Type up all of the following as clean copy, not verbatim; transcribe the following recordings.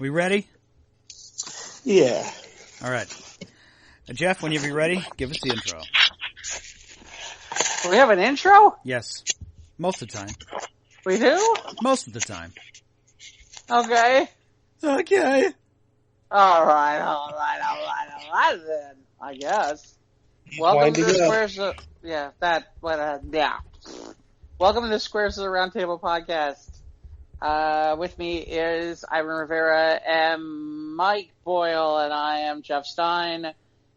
We ready? Yeah. All right. Jeff, when you be ready, give us the intro. We have an intro? Yes. Most of the time. We do? Most of the time. Okay. Okay. All right then, I guess. Welcome to the Squares of... Yeah, that... But, yeah. Welcome to the Squares of the Roundtable podcast. With me is Ivan Rivera and Mike Boyle, and I am Jeff Stein.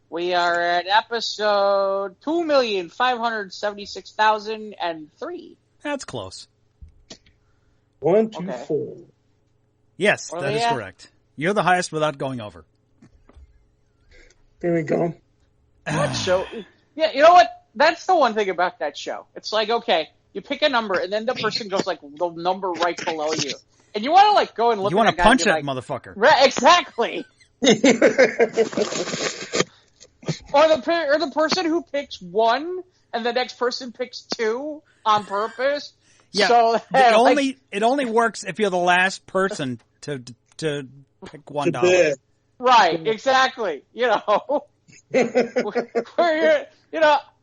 We are at episode 2,576,003. That's close. 1, 2, 4. Yes, that is correct. You're the highest without going over. There we go. What show? Yeah, you know what? That's the one thing about that show. It's like, okay, you pick a number, and then the person goes like the number right below you, and you want to like go and look. You want to punch that motherfucker? Right, exactly. Or the person who picks 1 and the next person picks 2 on purpose. Yeah, so it only works if you're the last person to pick $1. Right, exactly. You know,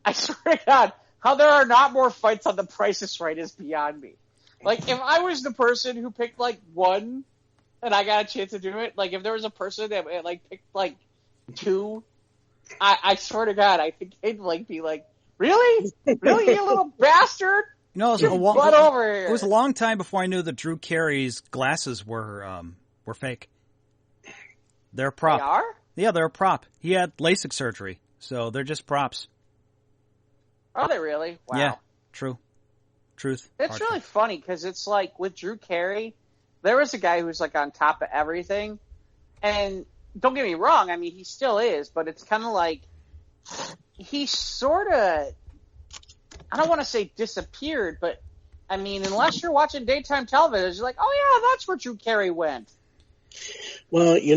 I swear to God, how there are not more fights on The Price is Right is beyond me. Like, if I was the person who picked like 1 and I got a chance to do it, like if there was a person that like picked like 2. I swear to God, I think they'd like be like, really, you little bastard. No, it was a long time before I knew that Drew Carey's glasses were fake. They're a prop. They are? Yeah, they're a prop. He had LASIK surgery, so they're just props. Are they really? Wow. Yeah, truth. It's really funny because it's like with Drew Carey, there was a guy who's like on top of everything, and don't get me wrong, I mean, he still is, but it's kind of like he sort of, I don't want to say disappeared, but I mean, unless you're watching daytime television, you're like, oh yeah, that's where Drew Carey went. Well, he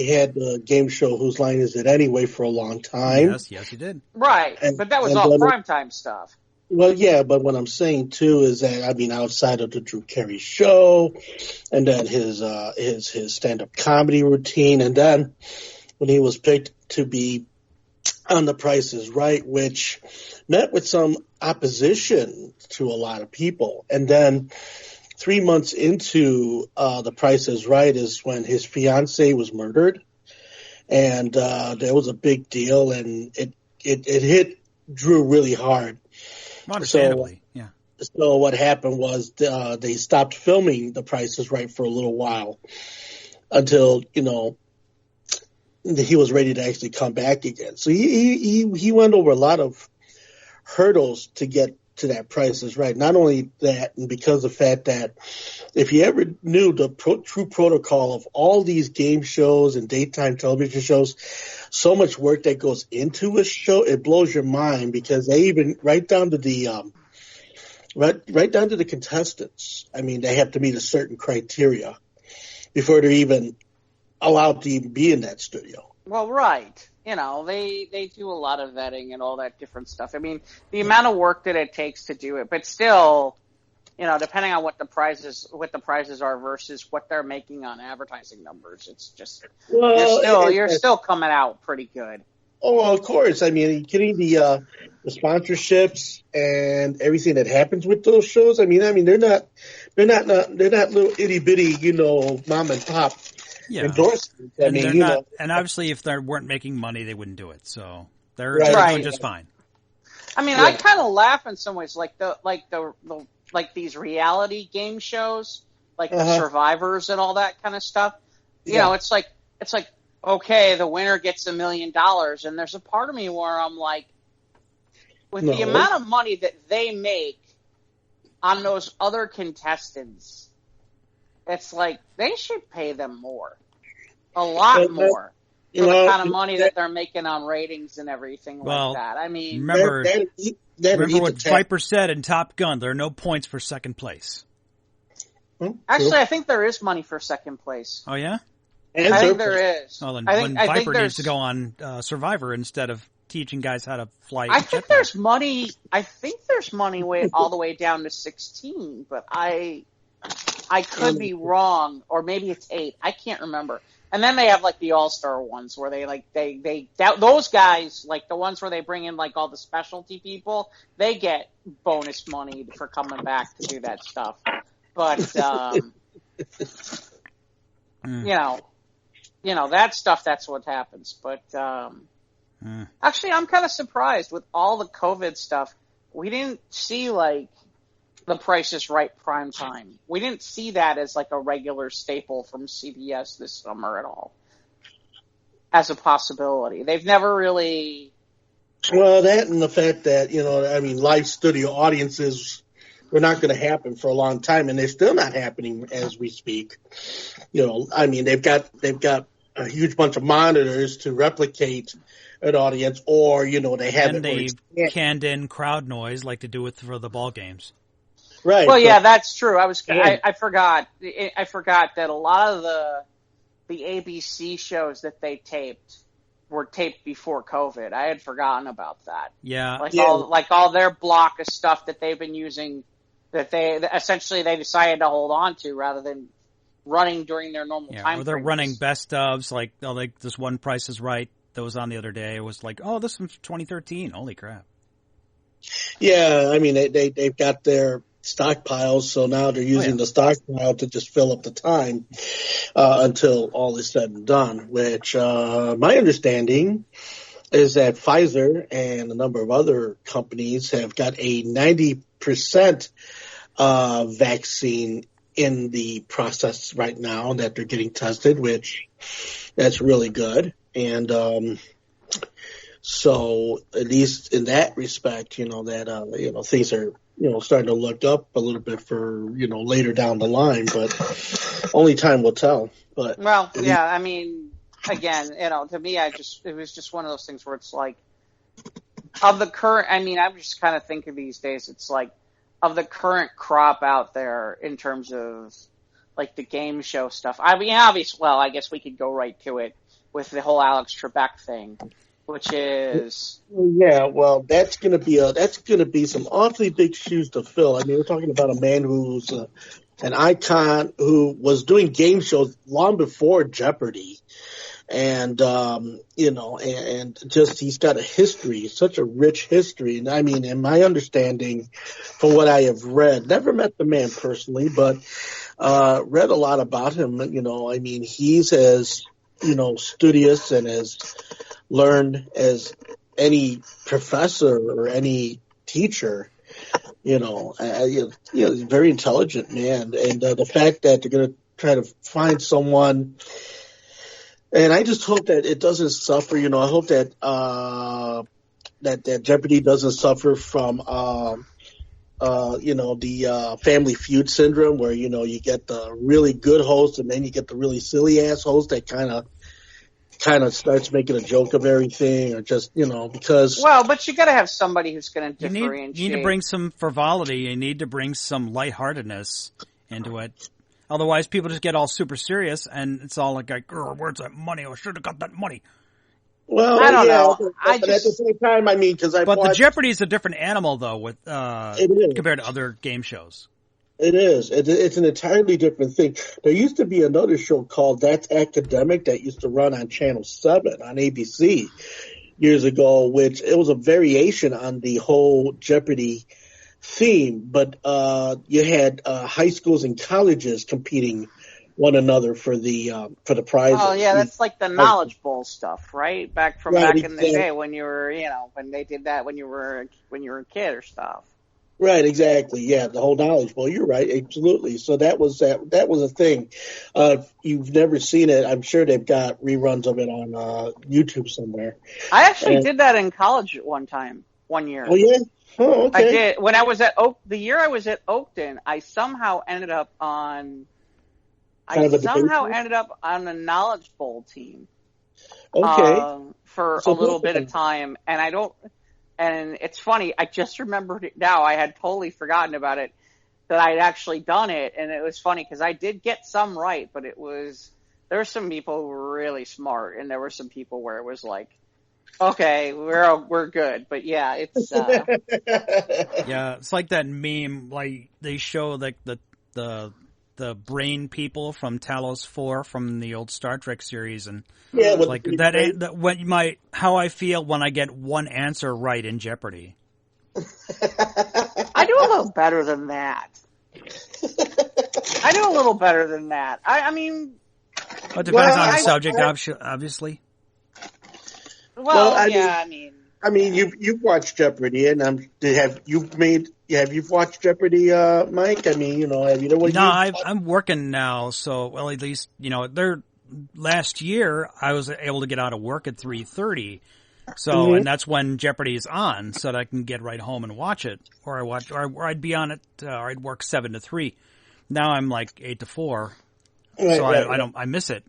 had the game show Whose Line Is It Anyway for a long time. Yes, he did. Right, but that was all primetime stuff. Well, yeah, but what I'm saying too is that, I mean, outside of the Drew Carey show, and then his stand-up comedy routine, and then when he was picked to be on The Price is Right, which met with some opposition to a lot of people, and then 3 months into The Price is Right is when his fiance was murdered, and there was a big deal, and it hit Drew really hard. Understandably, yeah. So what happened was they stopped filming The Price is Right for a little while until he was ready to actually come back again. So he went over a lot of hurdles to get to that Price is Right. Not only that, and because of the fact that if you ever knew the true protocol of all these game shows and daytime television shows, so much work that goes into a show, it blows your mind, because they even right down to the contestants. I mean, they have to meet a certain criteria before they're even allowed to even be in that studio. Well, right. They do a lot of vetting and all that different stuff. I mean, the amount of work that it takes to do it, but still, depending on what the prizes are versus what they're making on advertising numbers, it's just you're still coming out pretty good. Oh, well, of course. I mean, getting the sponsorships and everything that happens with those shows. I mean, they're not little itty bitty, mom and pop. Yeah. Endorsements. And obviously, if they weren't making money, they wouldn't do it. So they're doing just fine. I mean, I kind of laugh in some ways, like these reality game shows, like the Survivors and all that kind of stuff. You know, it's like okay, the winner gets $1 million, and there's a part of me where I'm like, with the amount of money that they make on those other contestants, it's like they should pay them more, a lot more, for the kind of money that they're making on ratings and everything like that. I mean, remember what Viper said in Top Gun: there are no points for second place. Actually, I think there is money for second place. Oh yeah, I think there is. Well, then Viper needs to go on Survivor instead of teaching guys how to fly. I think there's money. I think there's money all the way down to 16, but I I could be wrong, or maybe it's 8. I can't remember. And then they have like the all-star ones where those guys, like the ones where they bring in like all the specialty people, they get bonus money for coming back to do that stuff. But, you know, that stuff, that's what happens. But, actually, I'm kind of surprised with all the COVID stuff. We didn't see like The Price is Right prime time. We didn't see that as like a regular staple from CBS this summer at all, as a possibility. They've never really. Well, that and the fact that, you know, I mean, live studio audiences were not going to happen for a long time, and they're still not happening as we speak. You know, I mean, they've got a huge bunch of monitors to replicate an audience, or, you know, they have. And they canned in crowd noise like they do for the ball games. Right. Well, yeah, that's true. I forgot that a lot of the ABC shows that they taped were taped before COVID. I had forgotten about that. Yeah. All their block of stuff that they've been using, that they decided to hold on to rather than running during their normal time. Or they're frames. running best ofs, like this one Price is Right that was on the other day. It was like, oh, this one's 2013. Holy crap. Yeah, I mean, they've got their stockpiles, so now they're using the stockpile to just fill up the time until all is said and done, which my understanding is that Pfizer and a number of other companies have got a 90% vaccine in the process right now that they're getting tested, which that's really good. And so at least in that respect, you know, that things are, you know, starting to look up a little bit for, you know, later down the line, but only time will tell. But well, yeah, I mean, again, you know, to me, it was just one of those things where it's like, of the current, I mean, I'm just kind of thinking these days, it's like, of the current crop out there in terms of like the game show stuff. I mean, obviously, well, I guess we could go right to it with the whole Alex Trebek thing, which is that's going to be some awfully big shoes to fill. I mean, we're talking about a man who's an icon who was doing game shows long before Jeopardy, and you know, and just he's got a history, such a rich history. And I mean, in my understanding, from what I have read, never met the man personally, but read a lot about him. You know, I mean, he's as, you know, studious and as learned as any professor or any teacher, you know, he's a very intelligent man. And the fact that they're going to try to find someone, and I just hope that it doesn't suffer, you know, I hope that, that Jeopardy doesn't suffer from, you know, the Family Feud syndrome where, you know, you get the really good host and then you get the really silly ass host that kind of starts making a joke of everything, or just, you know, because... Well, but you got to have somebody who's going to differentiate. You need to bring some frivolity. You need to bring some lightheartedness into it. Otherwise, people just get all super serious, and it's all like, where's that money? I should have got that money. Well, I don't know. But at the same time, I mean, because the Jeopardy is a different animal, though, with compared to other game shows. It is. It's an entirely different thing. There used to be another show called That's Academic that used to run on Channel 7 on ABC years ago, which it was a variation on the whole Jeopardy theme, but you had high schools and colleges competing one another for the prizes. Oh yeah, that's like the Knowledge Bowl stuff, right? Back in the day when you were, you know, when they did that when you were a kid or stuff. Right, exactly. Yeah, the whole Knowledge Bowl. You're right, absolutely. So that was a thing. You've never seen it. I'm sure they've got reruns of it on YouTube somewhere. I actually did that in college at one year. Oh yeah. Oh, okay. I did. When I was at the year I was at Oakton, I somehow ended up on the Knowledge Bowl team. Okay. For a little bit of time, and it's funny, I just remembered it now. I had totally forgotten about it, that I'd actually done it, and it was funny because I did get some right, but there were some people who were really smart, and there were some people where it was like, okay, we're good, but yeah, it's yeah, it's like that meme, like they show like the the brain people from Talos 4 from the old Star Trek series, and like how I feel when I get one answer right in Jeopardy. I do a little better than that. I mean, well, it depends on the subject, obviously. I mean, you've watched Jeopardy, and have you watched Jeopardy, Mike? I mean, have you know? I'm working now, so at least last year I was able to get out of work at 3:30, so and that's when Jeopardy is on, so that I can get right home and watch it, or I'd be on it, or I'd work 7 to 3. Now I'm like 8 to 4, I miss it.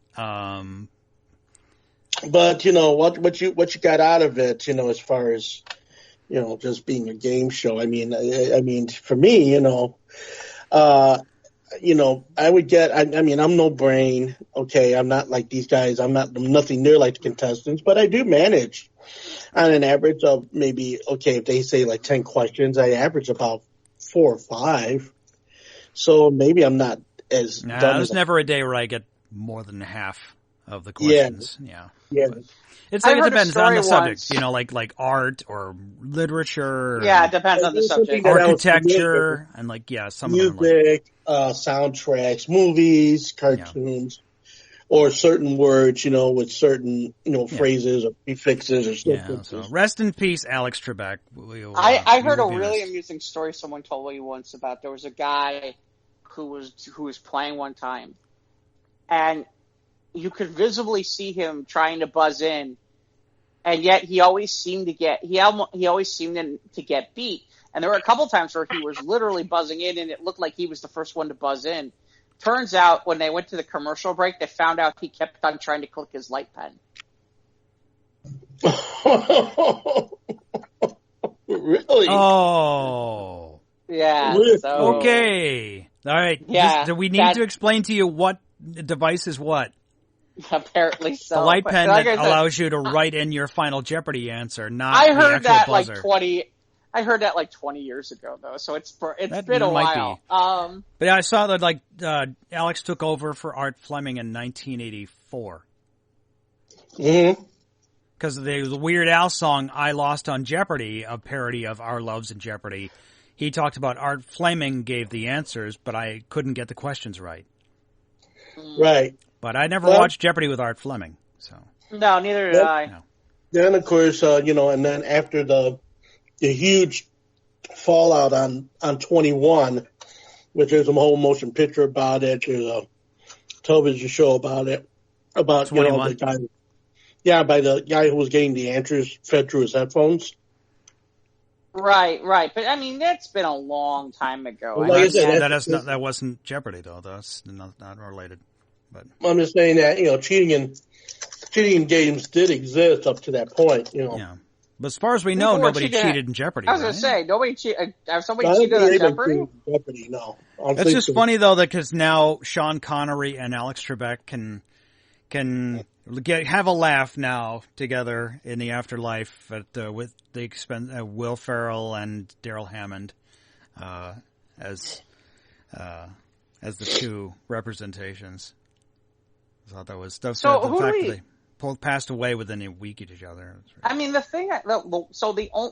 But what you got out of it, as far as just being a game show. I mean, for me, I would get. I mean, I'm no brain. Okay, I'm not like these guys. I'm nothing near like the contestants, but I do manage on an average of maybe. If they say like 10 questions, I average about 4 or 5. So maybe I'm not as. There's never a day where I get more than half of the questions. Yeah. But it depends on the subject, like art or literature. Yeah, it depends on the subject. Architecture and some music, soundtracks, movies, cartoons, or certain words, with certain, phrases or prefixes or something. Yeah, so rest in peace, Alex Trebek. I heard a really amusing story someone told me once about there was a guy who was playing one time, and you could visibly see him trying to buzz in, and yet he always seemed to get beat. And there were a couple times where he was literally buzzing in, and it looked like he was the first one to buzz in. Turns out, when they went to the commercial break, they found out he kept on trying to click his light pen. Really? Oh. Yeah. So, okay. All right. Yeah. Do we need to explain to you what device is what? Apparently so. The light pen that allows you to write in your final Jeopardy answer, not I heard the actual that buzzer. I heard that like 20 years ago, though, so it's been a while. But yeah, I saw that Alex took over for Art Fleming in 1984. Mm-hmm. Because the Weird Al song "I Lost on Jeopardy!", a parody of Our Loves in Jeopardy. He talked about Art Fleming gave the answers, but I couldn't get the questions right. Right. But I never watched Jeopardy with Art Fleming, so. No, neither did I. No. Then, of course, and then after the huge fallout on 21, which there's a whole motion picture about it, there's a television show about it, about, 21. the guy, by the guy who was getting the answers fed through his headphones. Right. But I mean, that's been a long time ago. Well, that wasn't Jeopardy, though. That's not related. But I'm just saying that cheating in games did exist up to that point. Yeah, but as far as we know, nobody cheated in Jeopardy. I was going to say nobody cheated. Somebody cheated on Jeopardy. Jeopardy, no. That's just funny though, that because now Sean Connery and Alex Trebek can have a laugh now together in the afterlife with the expense Will Ferrell and Daryl Hammond as the two representations. I thought that was the fact that they both passed away within a week of each other. I mean, the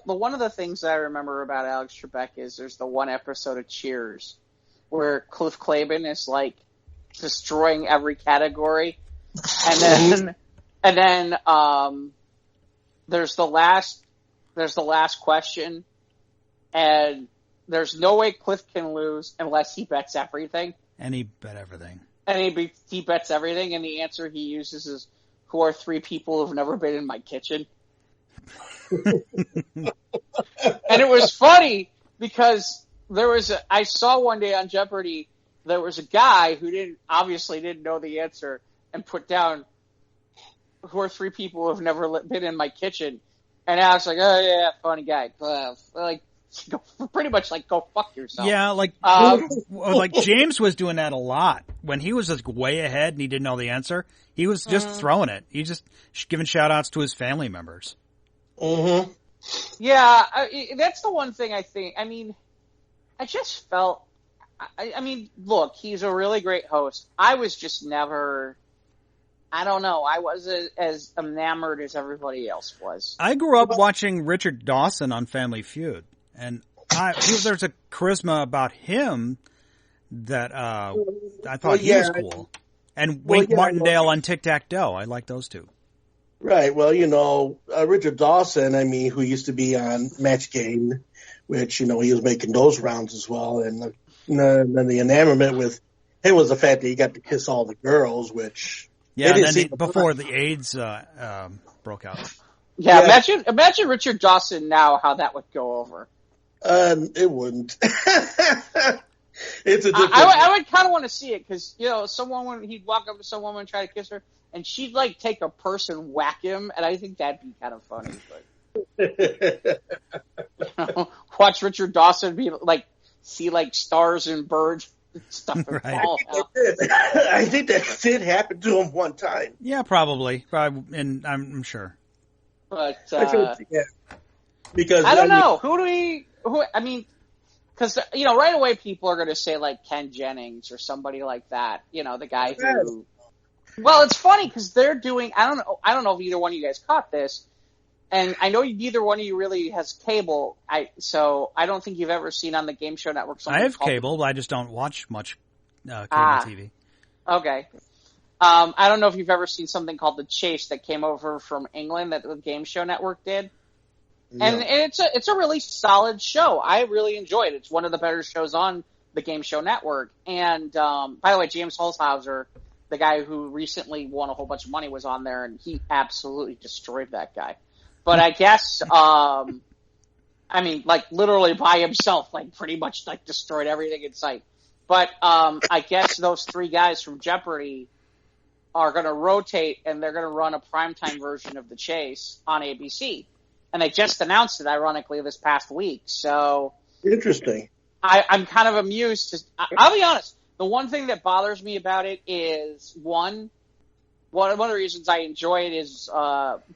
one of the things that I remember about Alex Trebek is there's the one episode of Cheers where Cliff Claben is like destroying every category, and then there's the last question, and there's no way Cliff can lose unless he bets everything. And he bet everything. And he bets everything, and the answer he uses is, "Who are 3 people who've never been in my kitchen?" And it was funny because I saw one day on Jeopardy, there was a guy who obviously didn't know the answer and put down, "Who are 3 people who've never been in my kitchen?" And I was like, "Oh yeah, funny guy." Pretty much go fuck yourself. Yeah, like James was doing that a lot when he was way ahead and he didn't know the answer. He was just throwing it. He just giving shout outs to his family members. Mm-hmm. Yeah, that's the one thing I think. I mean, I just felt I mean, look, he's a really great host. I was just never. I don't know. I wasn't as enamored as everybody else was. I grew up watching Richard Dawson on Family Feud, and there's a charisma about him that I thought he was cool. And Wink Martindale on Tic Tac Toe. I like those two. Right. Well, Richard Dawson, I mean, who used to be on Match Game, which, he was making those rounds as well. And then the enamorment with him was the fact that he got to kiss all the girls, which... Yeah, and then before the AIDS broke out. Yeah, imagine Richard Dawson now, how that would go over. It wouldn't. It's a different... I would kind of want to see it, because, he'd walk up to some woman and try to kiss her, and she'd, take a purse and whack him, and I think that'd be kind of funny. But, watch Richard Dawson see, stars and birds. Stuff right. I think that did happen to him one time. Yeah, probably, and I'm sure. But because I don't know because right away people are going to say Ken Jennings or somebody like that. The guy who. Well, it's funny because they're doing. I don't know if either one of you guys caught this, and I know neither one of you really has cable. So I don't think you've ever seen on the Game Show Network. I have cable, but I just don't watch much cable TV. Okay. I don't know if you've ever seen something called The Chase that came over from England that the Game Show Network did. No. And it's a really solid show. I really enjoy it. It's one of the better shows on the Game Show Network. And by the way, James Holzhauser, the guy who recently won a whole bunch of money, was on there, and he absolutely destroyed that guy. But I guess, literally by himself, pretty much, destroyed everything in sight. But I guess those three guys from Jeopardy are going to rotate, and they're going to run a primetime version of The Chase on ABC. And they just announced it, ironically, this past week. So interesting. I'm kind of amused. I'll be honest. The one thing that bothers me about it is, one of the reasons I enjoy it is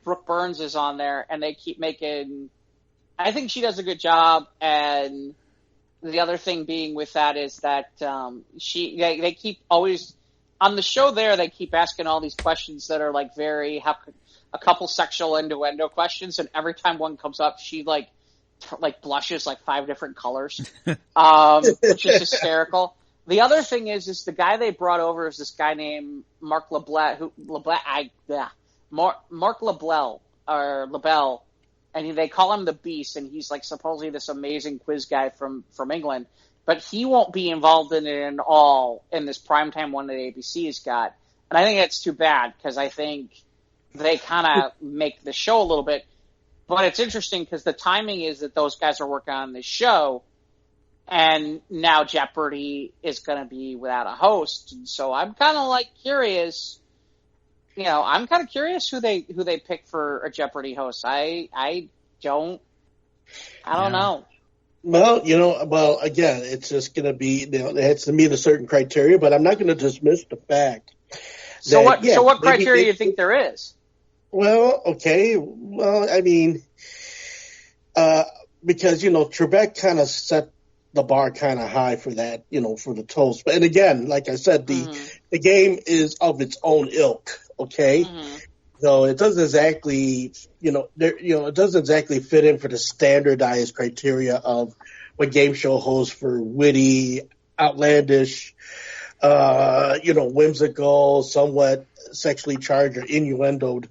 Brooke Burns is on there, and they keep making. I think she does a good job, and the other thing being with that is that they keep always on the show there. They keep asking all these questions that are very a couple sexual innuendo questions, and every time one comes up, she blushes 5 different colors, which is hysterical. The other thing is the guy they brought over is this guy named Mark Mark LaBelle, and they call him the Beast, and he's supposedly this amazing quiz guy from England, but he won't be involved in it at all in this primetime one that ABC's got, and I think that's too bad because I think they kind of make the show a little bit, but it's interesting because the timing is that those guys are working on this show. And now Jeopardy is going to be without a host, and so I'm kind of curious. I'm kind of curious who they pick for a Jeopardy host. I don't know. Well, again, it's just going to be it has to meet a certain criteria, but I'm not going to dismiss the fact. So what criteria do you think there is? Well, okay. Well, I mean, because Trebek kind of set the bar kind of high for that, for the toast. But and again, like I said, the game is of its own ilk. Okay, so it doesn't exactly, it doesn't exactly fit in for the standardized criteria of what game show hosts for witty, outlandish, whimsical, somewhat sexually charged or innuendoed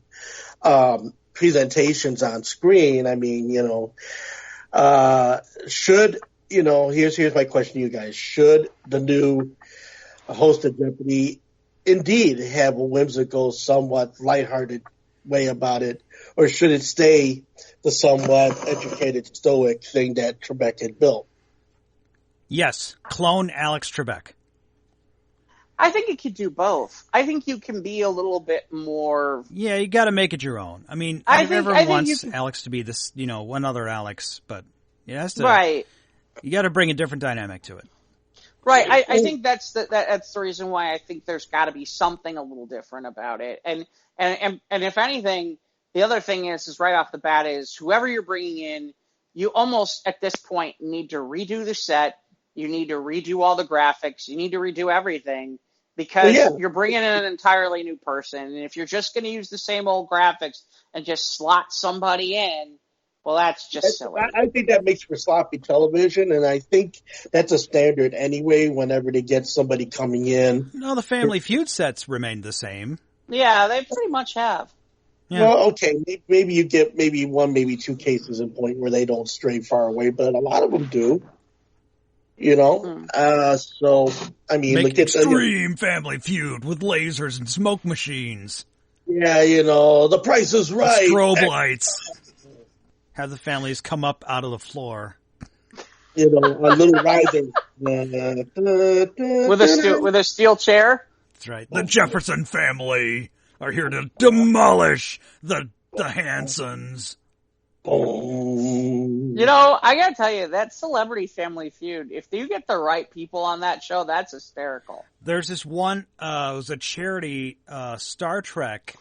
presentations on screen. I mean, should. Here's my question to you guys. Should the new host of Jeopardy indeed have a whimsical, somewhat lighthearted way about it, or should it stay the somewhat educated, stoic thing that Trebek had built? Yes. Clone Alex Trebek. I think it could do both. I think you can be a little bit more... Yeah, you got to make it your own. I mean, everyone wants Alex to be this, one other Alex, but it has to... Right. You got to bring a different dynamic to it. Right. I think that's the reason why I think there's got to be something a little different about it. And if anything, the other thing is right off the bat is whoever you're bringing in, you almost at this point need to redo the set. You need to redo all the graphics. You need to redo everything because you're bringing in an entirely new person. And if you're just going to use the same old graphics and just slot somebody in, well, that's just silly. I think that makes for sloppy television, and I think that's a standard anyway whenever they get somebody coming in. No, the Family Feud sets remained the same. Yeah, they pretty much have. Yeah. Well, okay, maybe you get maybe one, maybe two cases in point where they don't stray far away, but a lot of them do. You know? So, I mean... Make extreme Family Feud with lasers and smoke machines. Yeah, The Price is Right. Strobe lights. Have the families come up out of the floor. A little riser. With a steel chair? That's right. The Jefferson family are here to demolish the Hansons. I gotta tell you, that Celebrity Family Feud, if you get the right people on that show, that's hysterical. There's this one, it was a charity Star Trek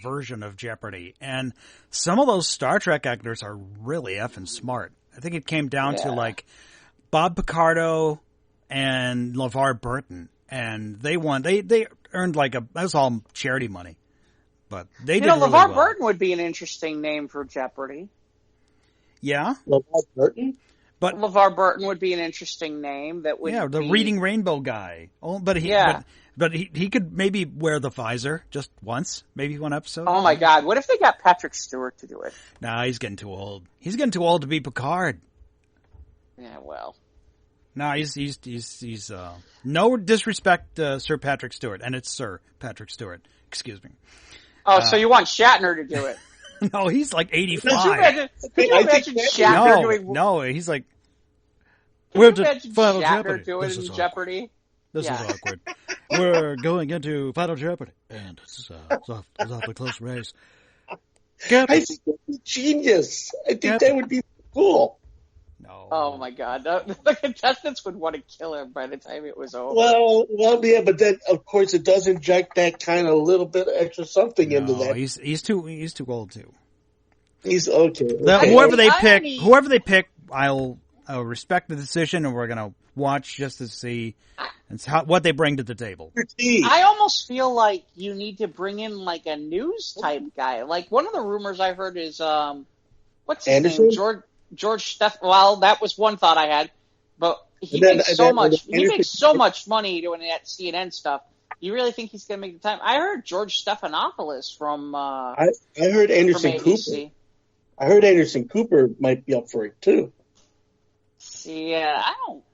version of Jeopardy, and some of those Star Trek actors are really effing smart. I think it came down to like Bob Picardo and LeVar Burton, and they won. They earned that was all charity money, but they did really LeVar well. Burton would be an interesting name for Jeopardy. Yeah, LeVar Burton. But LeVar Burton would be an interesting name that would. Yeah, the Reading Rainbow guy. Oh, but he could maybe wear the visor just once, maybe one episode. Oh my God! What if they got Patrick Stewart to do it? Nah, he's getting too old. He's getting too old to be Picard. Yeah, well. No, he's no disrespect, Sir Patrick Stewart, and it's Sir Patrick Stewart. Excuse me. Oh, so you want Shatner to do it? No, he's like 85. Could you imagine Shatner doing? No, he's like. Could you imagine Shatner doing it in Jeopardy? This is awkward. We're going into Final Jeopardy, and it's awfully close race. I think that would be genius. I think that would be cool. No. Oh my God! The contestants would want to kill him by the time it was over. Well, yeah, but then of course it does inject that kind of little bit of extra something into that. He's too old too. He's okay. Whoever they pick, I'll respect the decision, and we're gonna watch just to see what they bring to the table. I almost feel like you need to bring in like a news type guy. Like one of the rumors I heard is what's his name? George Steff. Well, that was one thought I had, but he makes so much money doing that CNN stuff. You really think he's going to make the time? I heard George Stephanopoulos from. I heard Anderson Cooper. I heard Anderson Cooper might be up for it too. Yeah,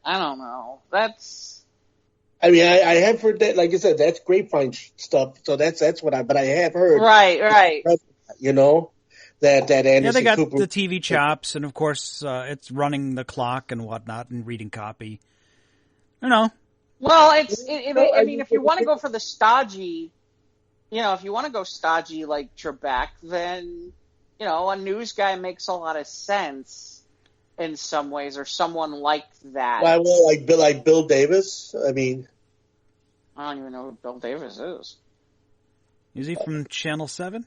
I don't know. That's. I mean, I have heard that. Like I said, that's grapevine stuff. So that's what But I have heard. Right. That Anderson yeah, they got Cooper. the TV chops, and of course, it's running the clock and whatnot, and reading copy. I don't know. Well, I mean, if you want to go for the stodgy, if you want to go stodgy like Trebek, then a news guy makes a lot of sense in some ways, or someone like that. Well, like Bill Davis. I mean, I don't even know who Bill Davis is. Is he from Channel 7?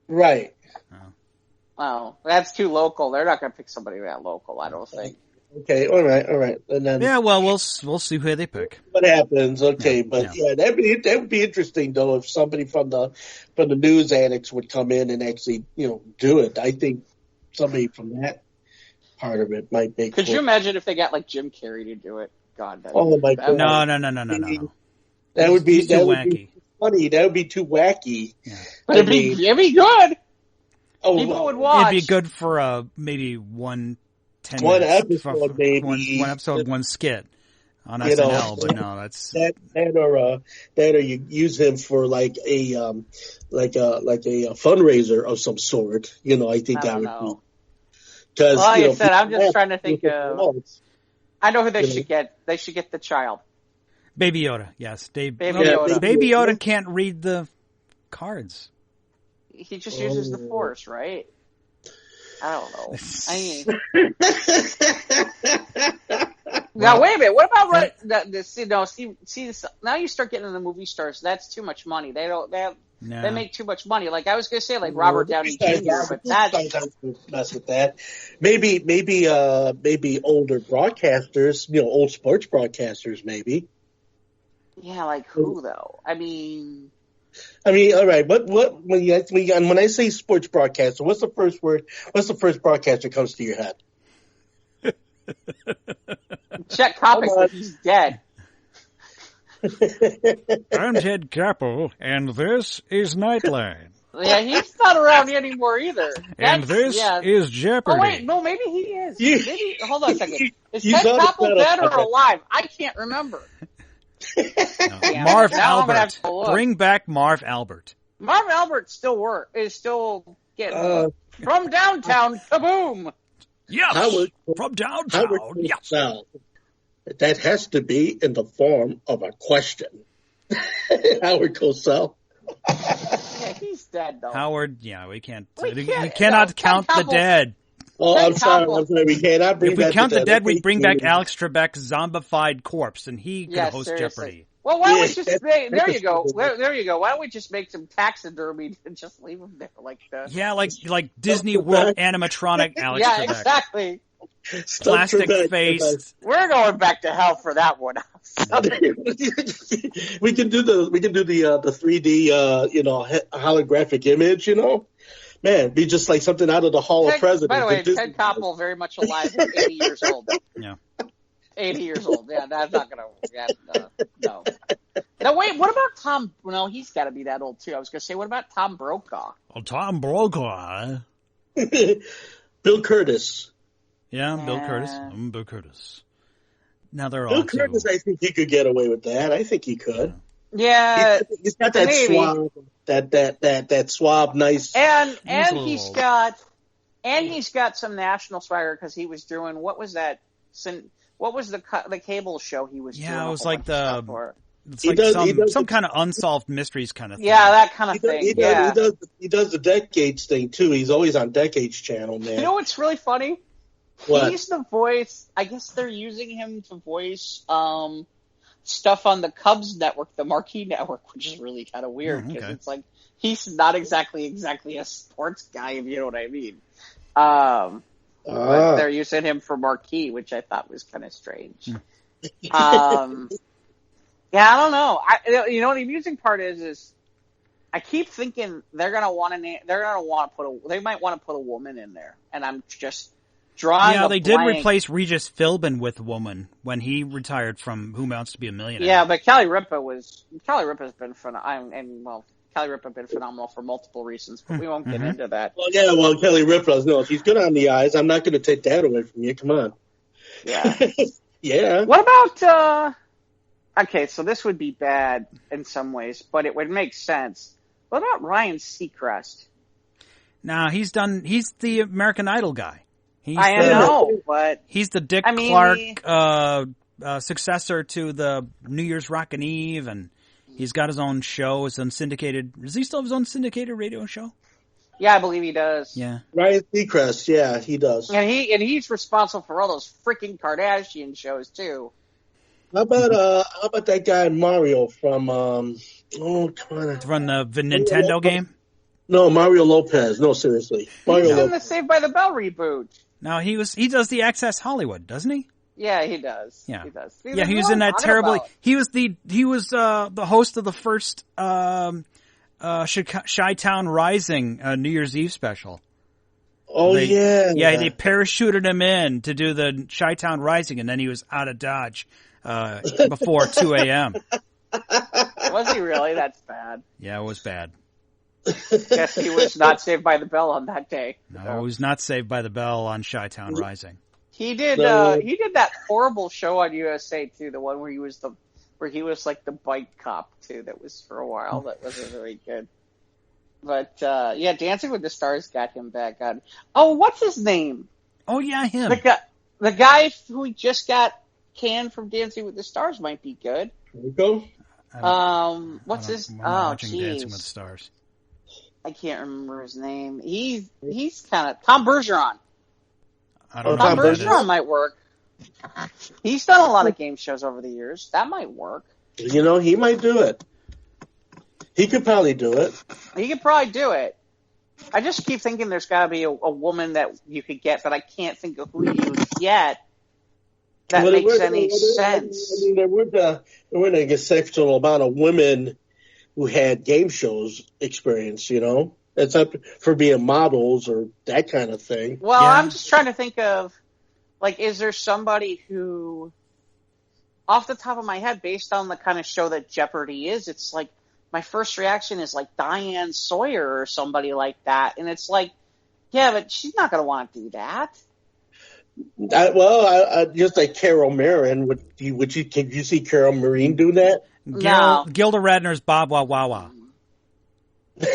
Right. Oh. Well, that's too local. They're not going to pick somebody that local, I don't think. Okay, all right. And then we'll see who they pick. What happens? Okay, that would be interesting though if somebody from the news annex would come in and actually do it. I think somebody from that part of it might make. Could you imagine if they got like Jim Carrey to do it? God, my God! No. That would be too wacky. Funny. That would be too wacky. Yeah. But it'd be good. People would watch. It'd be good for maybe one episode, one skit on SNL. But no, that's that or you use him for like a fundraiser of some sort. I think that would be. Because like I said, I'm just trying to think of. I know who they should get. They should get the child. Baby Yoda, yes. Baby Yoda can't read the cards. He just uses the Force, right? I don't know. Now wait a minute. What about now you start getting into the movie stars. That's too much money. They No. They make too much money. Like I was going to say, like Robert Downey Jr., but that's mess with that. Maybe older broadcasters, old sports broadcasters, maybe. Yeah, like who though? I mean, all right. When I say sports broadcaster, what's the first word? What's the first broadcaster comes to your head? Chet Kopic, but he's dead. I'm Ted Koppel, and this is Nightline. Yeah, he's not around anymore either. And this is Jeopardy. Oh wait, no, maybe he is. Maybe hold on a second. Is Ted Koppel dead or alive? I can't remember. Marv Albert. Bring back Marv Albert. Marv Albert is still getting from downtown. Kaboom! Yes, from downtown. Yes. Now, that has to be in the form of a question. Howard Cosell. Yeah, he's dead though. Howard, we can't. We cannot count the dead. Oh, I'm sorry. We cannot bring back the dead. If we count the dead, we'd bring back Alex Trebek's zombified corpse, and he could host seriously. Jeopardy. Well, why don't we just there you go. There you go. Why don't we just make some taxidermy and just leave him there like Disney World animatronic Alex Trebek. Yeah, exactly. Plastic face. We're going back to hell for that one. we can do the 3D holographic image. Man, be just like something out of the Hall of Presidents. By the way, Ted Koppel very much alive, 80 years old. Yeah. 80 years old. Yeah, that's not going to... no. Now, wait, what about Tom... No, he's got to be that old, too. I was going to say, what about Tom Brokaw? Oh, Tom Brokaw. Bill Curtis. Yeah, Bill Curtis. Bill Curtis. Now they're Bill Curtis, I think he could get away with that. I think he could. Yeah. He's got that suave, that suave, nice... And he's got some national swagger because he was doing... What was that... What was the cable show he was doing? Yeah, it was like some kind of unsolved mysteries kind of thing. Yeah, that kind of thing. He does the Decades thing, too. He's always on Decades channel, man. You know what's really funny? What? He's the voice. I guess they're using him to voice stuff on the Cubs network, the Marquee network, which is really kind of weird because it's like he's not exactly a sports guy, if you know what I mean. But they're using him for Marquee, which I thought was kind of strange. Yeah, I don't know. The amusing part is I keep thinking they might want to put a woman in there, and I'm just drawing. Yeah, they did replace Regis Philbin with a woman when he retired from Who Wants to Be a Millionaire. Yeah, but Kelly Ripa has been phenomenal. Kelly Ripa has been phenomenal for multiple reasons, but we won't get into that. Well, Kelly Ripa, no, she's good on the eyes. I'm not going to take that away from you. Come on. Yeah. Yeah. What about, okay, so this would be bad in some ways, but it would make sense. What about Ryan Seacrest? Nah, he's the American Idol guy. But he's the Dick Clark, successor to the New Year's Rockin' Eve, and he's got his own show, his own syndicated. Does he still have his own syndicated radio show? Yeah, I believe he does. Yeah, Ryan Seacrest. Yeah, he does. And he's responsible for all those freaking Kardashian shows too. How about that guy Mario from come on, from the Nintendo game? No, Mario Lopez. No, seriously, He's in the Saved by the Bell reboot. No, he does the Access Hollywood, doesn't he? Yeah, he does. Yeah, he does. Yeah, he was in that terribly. He was the host of the first Chi-Town Rising New Year's Eve special. Oh, yeah, they parachuted him in to do the Chi-Town Rising, and then he was out of Dodge before 2 a.m. Was he really? That's bad. Yeah, it was bad. Guess he was not Saved by the Bell on that day. No, he was not Saved by the Bell on Chi-Town Rising. He did that horrible show on USA too, the one where he was like the bike cop too. That was for a while. That wasn't very good. But Dancing with the Stars got him back on. Oh, what's his name? Oh yeah, him. The guy who just got canned from Dancing with the Stars might be good. Rico? What's his? Dancing with the Stars. I can't remember his name. He's kind of Tom Bergeron. I don't know. Tom Bergeron might work. He's done a lot of game shows over the years. That might work. He might do it. He could probably do it. He could probably do it. I just keep thinking there's got to be a woman that you could get, but I can't think of who you would get that makes any sense. I mean, there weren't a exceptional amount of women who had game shows experience, you know? It's up for being models or that kind of thing. Well, yeah. I'm just trying to think of, like, is there somebody who, off the top of my head, based on the kind of show that Jeopardy is, it's like, my first reaction is like Diane Sawyer or somebody like that. And it's like, yeah, but she's not going to want to do that. Just like Carol Marin, can you see Carol Marin do that? No. Gilda Radner's Bob Wah Wah Wah.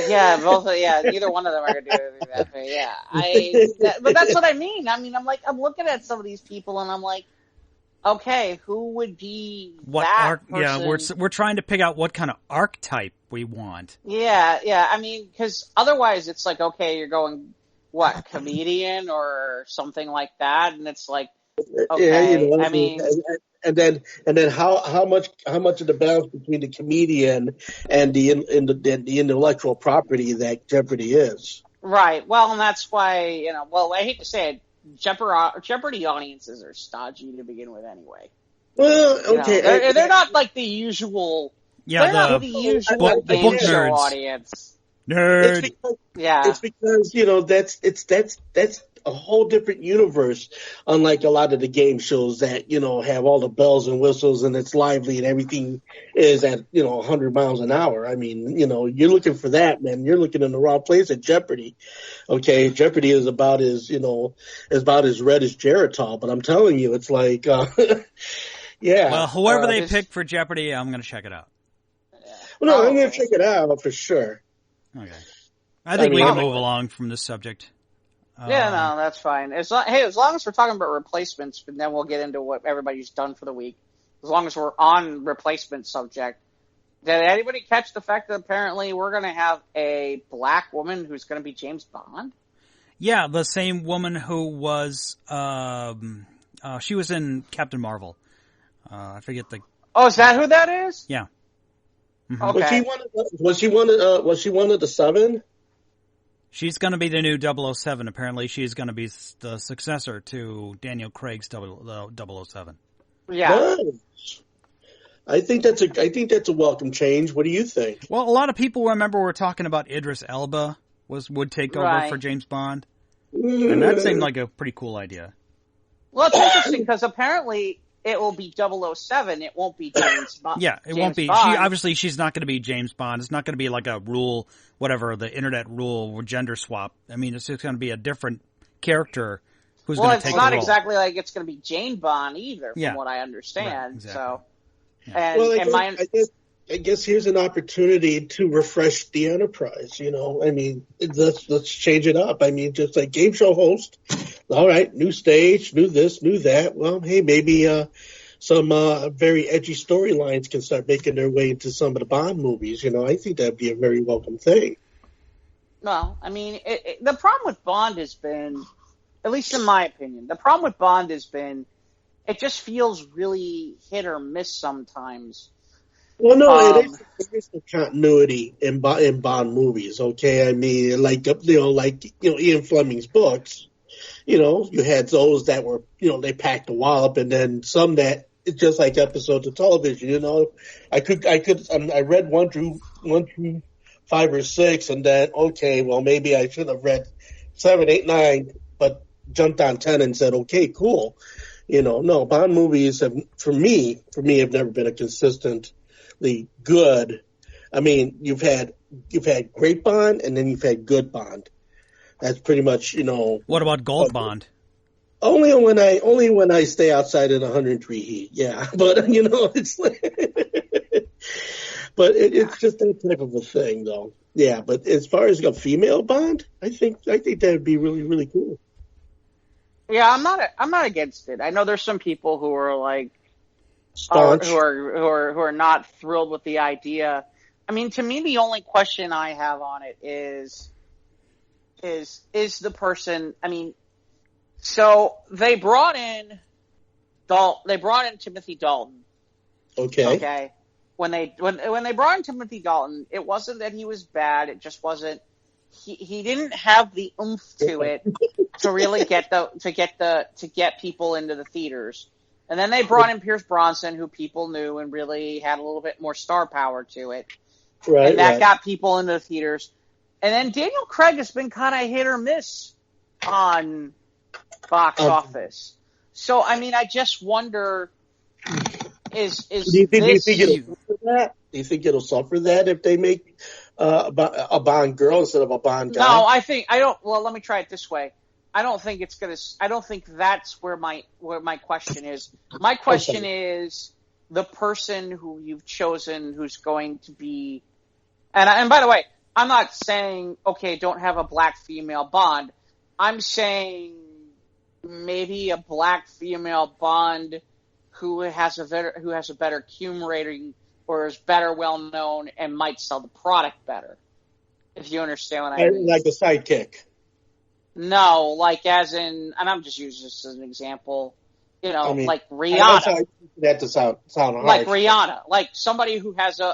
Yeah, neither one of them are going to do that. But yeah, but that's what I mean. I mean, I'm looking at some of these people and I'm like, okay, who would be that person? Yeah, we're trying to pick out what kind of archetype we want. Yeah. I mean, because otherwise it's like, okay, you're going, what, comedian or something like that, and it's like, okay, yeah, you know, I mean, and then how much of the balance between the comedian and the intellectual property that Jeopardy is. Right. Well, and that's why, you know, well, I hate to say it, Jeopardy audiences are stodgy to begin with anyway. Well, okay. You know, they're not like the usual. Yeah, they're not the usual game show audience. Nerd. It's because you know that's a whole different universe, unlike a lot of the game shows that, you know, have all the bells and whistles and it's lively and everything is at, you know, 100 miles an hour. I mean, you know, you're looking for that, man. You're looking in the wrong place at Jeopardy. Okay, Jeopardy is about as red as Geritol, but I'm telling you, it's like, yeah. Well, whoever they pick for Jeopardy, I'm going to check it out. Well, no, I'm going to check it out for sure. Okay. I think we can move along from this subject. Yeah, no, that's fine. As long as we're talking about replacements, and then we'll get into what everybody's done for the week. As long as we're on replacement subject, did anybody catch the fact that apparently we're going to have a black woman who's going to be James Bond? Yeah, the same woman who was she was in Captain Marvel. I forget the. Oh, is that who that is? Yeah. Mm-hmm. Okay. Was she one of the seven? She's going to be the new 007. Apparently, she's going to be the successor to Daniel Craig's 007. Yeah. Nice. I think that's a welcome change. What do you think? Well, a lot of people remember we're talking about Idris Elba would take over for James Bond, and that seemed like a pretty cool idea. Well, it's interesting because apparently it will be 007. It won't be James Bond. Yeah, it won't be. She's not going to be James Bond. It's not going to be like a rule, whatever, the internet rule or gender swap. I mean, it's just going to be a different character who's going to take the role. Well, it's not exactly like it's going to be Jane Bond either, from what I understand. Right, exactly. So, I guess here's an opportunity to refresh the Enterprise. You know, I mean, let's change it up. I mean, just like game show host. All right, new stage, new this, new that. Well, hey, maybe some very edgy storylines can start making their way into some of the Bond movies. You know, I think that'd be a very welcome thing. Well, I mean, the problem with Bond has been, at least in my opinion, the problem with Bond has been it just feels really hit or miss sometimes. Well, no, it is the continuity in Bond movies. Okay, I mean, like Ian Fleming's books. You know, you had those that were, you know, they packed a wallop, and then some that it's just like episodes of television. You know, I read 1 through 5 or 6, and then okay, well maybe I should have read 7, 8, 9, but jumped on 10 and said, okay, cool. You know, no, Bond movies have, for me, have never been a consistently good. I mean, you've had great Bond, and then you've had good Bond. That's pretty much, you know. What about Gold Bond? Only when I stay outside at 103 heat. Yeah, but you know, it's like, but it's just that type of a thing, though. Yeah, but as far as a female Bond, I think that would be really, really cool. Yeah, I'm not against it. I know there's some people who are like, who are not thrilled with the idea. I mean, to me, the only question I have on it is the person, I mean, so they brought in Timothy Dalton. Okay. when they brought in Timothy Dalton, it wasn't that he was bad. It just wasn't. He didn't have the oomph to it to really get people into the theaters. And then they brought in Pierce Brosnan, who people knew and really had a little bit more star power to it. Right, and that got people into the theaters. And then Daniel Craig has been kind of hit or miss on box office. So, I mean, I just wonder, do you think it'll suffer that if they make a Bond girl instead of a Bond guy? No, I don't. Well, let me try it this way. I don't think that's where my question is. My question is the person who you've chosen who's going to be, and by the way, I'm not saying, okay, don't have a black female Bond. I'm saying maybe a black female Bond who has a better Q rating or is better well known and might sell the product better. If you understand what I mean. Like a sidekick. No, like as in, and I'm just using this as an example, like Rihanna. That to sound harsh. Like Rihanna, like somebody who has a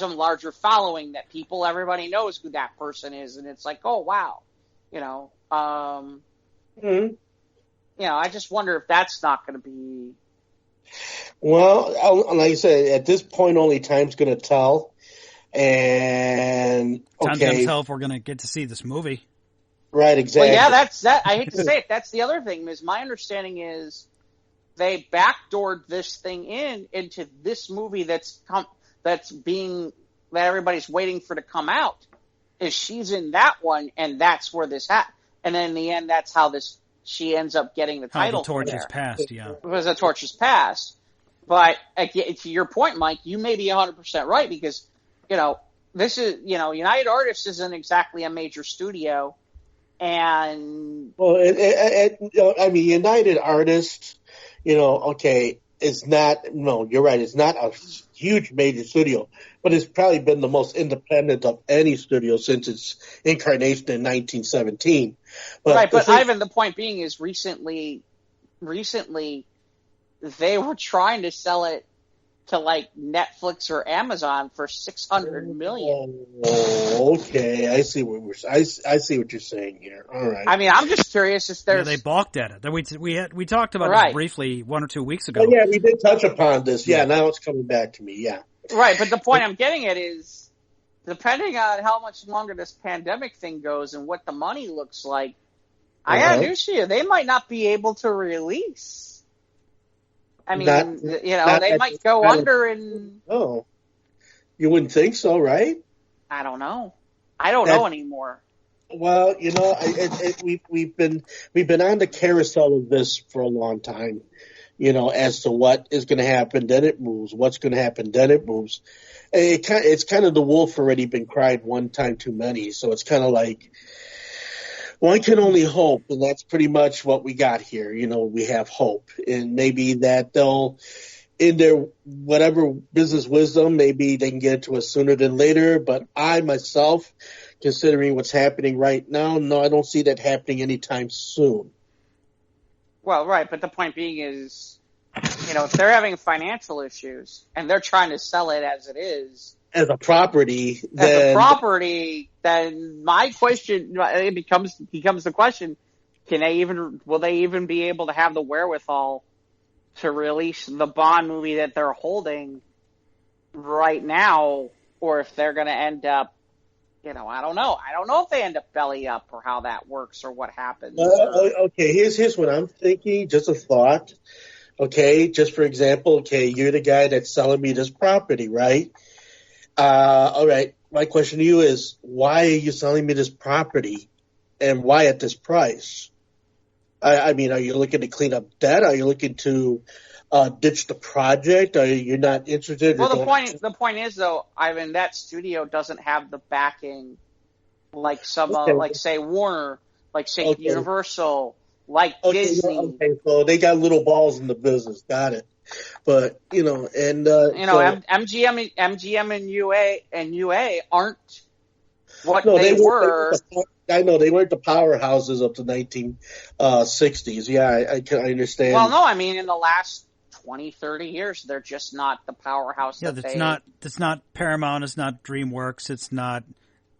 larger following that everybody knows who that person is, and it's like, oh wow, I just wonder if that's not going to be. Well, like I said, at this point, only time's going to tell, and time's going to tell if we're going to get to see this movie. Right, exactly. Well, yeah, that's that. I hate to say it. That's the other thing. Is my understanding is they backdoored this thing into this movie that everybody's waiting for to come out. Is she's in that one, and that's where this and then in the end, that's how she ends up getting the title. The torch is passed, yeah. Because the torch is passed. But to your point, Mike, you may be 100% right because this is United Artists isn't exactly a major studio. And United Artists, it's not. No, you're right. It's not a huge major studio, but it's probably been the most independent of any studio since its incarnation in 1917. But Ivan, the point being is recently they were trying to sell it to like Netflix or Amazon for $600 million. Oh, okay. I see what you're saying here. All right. I mean, I'm just curious if there's. Yeah, they balked at it. We talked about it briefly 1 or 2 weeks ago. Oh, yeah, we did touch upon this. Yeah, now it's coming back to me. Yeah. Right, but the point I'm getting at is, depending on how much longer this pandemic thing goes and what the money looks like, I got news for you. They might not be able to release. I mean, they might go under and. Oh, you wouldn't think so, right? I don't know. I don't know anymore. Well, we've been on the carousel of this for a long time. As to what is going to happen, then it moves. What's going to happen, then it moves. It's kind of the wolf already been cried one time too many. So it's kind of like. One can only hope, and that's pretty much what we got here. We have hope, and maybe that they'll, in their whatever business wisdom, maybe they can get to us sooner than later. But I myself, considering what's happening right now, no, I don't see that happening anytime soon. Well, right, but the point being is, if they're having financial issues and they're trying to sell it as it is. As a property, then my question becomes the question: will they even be able to have the wherewithal to release the Bond movie that they're holding right now, or if they're going to end up, I don't know. I don't know if they end up belly up or how that works or what happens. Okay, here's what I'm thinking. Just a thought. Okay, just for example. Okay, you're the guy that's selling me this property, right? All right. My question to you is, why are you selling me this property, and why at this price? I mean, are you looking to clean up debt? Are you looking to ditch the project? Are you not interested? Well, the point is though, Ivan, that studio doesn't have the backing like say Warner, like say Universal, like Disney. Okay, so they got little balls in the business. Got it. But MGM and UA aren't what they were. I know they weren't the powerhouses of the 1960s. Yeah, I understand. Well, no, I mean in the last 20, 30 years, they're just not the powerhouse that they... It's not Paramount, it's not DreamWorks, it's not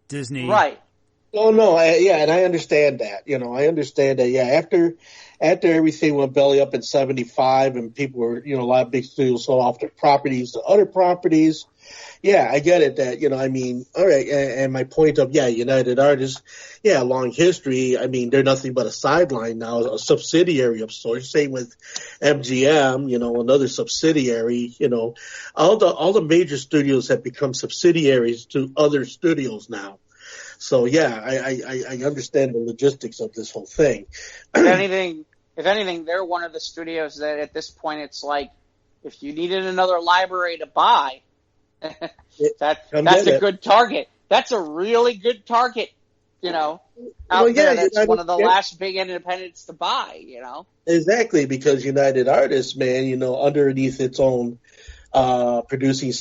Disney. Right. Oh, no, and I understand that. I understand that, after everything went belly up in 75 and people were, a lot of big studios sold off their properties to other properties. Yeah, I get it that, all right. And my point of, United Artists, long history. I mean, they're nothing but a sideline now, a subsidiary of sorts. Same with MGM, another subsidiary, all the major studios have become subsidiaries to other studios now. So I understand the logistics of this whole thing. If anything, they're one of the studios that at this point it's like, if you needed another library to buy, that's a good target. That's a really good target, out there. That's one of the last big independents to buy, Exactly, because United Artists, man, underneath its own producing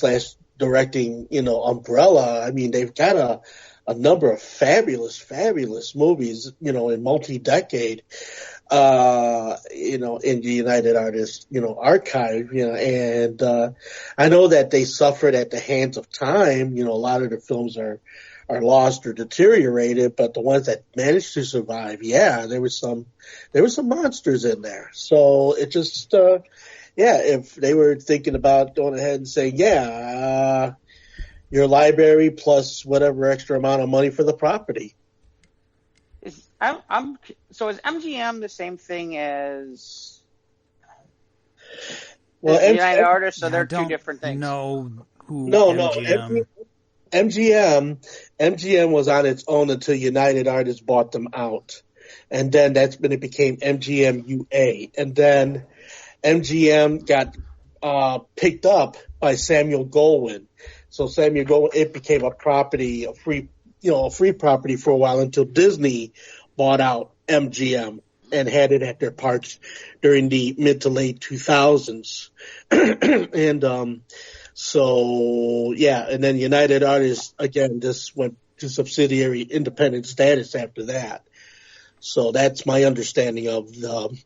/ directing, umbrella. I mean, they've got a number of fabulous movies, in multi-decade, in the United Artists, archive, and I know that they suffered at the hands of time. A lot of the films are lost or deteriorated, but the ones that managed to survive, there was some monsters in there. So it just, if they were thinking about going ahead and saying, your library plus whatever extra amount of money for the property. So is MGM the same thing as United Artists? So they're two different things. No, MGM was on its own until United Artists bought them out, and then that's when it became MGM UA, and then MGM got picked up by Samuel Goldwyn. So Samuel Goldwyn, it became a property, a free property for a while until Disney bought out MGM and had it at their parks during the mid to late 2000s. And and then United Artists, again, this went to subsidiary independent status after that. So that's my understanding of the...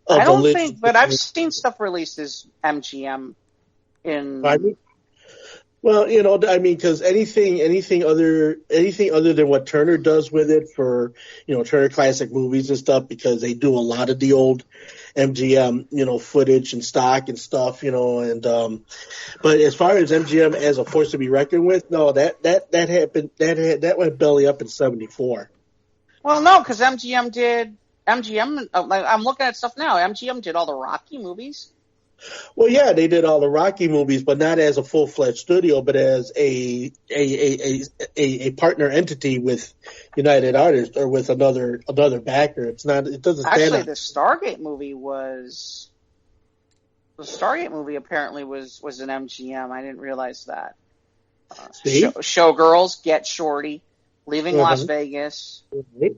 but I've seen stuff released as MGM in... Pardon me? Well, because anything other than what Turner does with it for, Turner Classic Movies and stuff, because they do a lot of the old MGM, footage and stock and stuff, but as far as MGM as a force to be reckoned with, no, that happened, that went belly up in 74. Well, no, because I'm looking at stuff now. MGM did all the Rocky movies. Well, they did all the Rocky movies, but not as a full-fledged studio, but as a partner entity with United Artists or with another backer. It doesn't stand actually. out. The Stargate movie apparently was an MGM. I didn't realize that. Showgirls, Get Shorty, Leaving Las Vegas. Mm-hmm.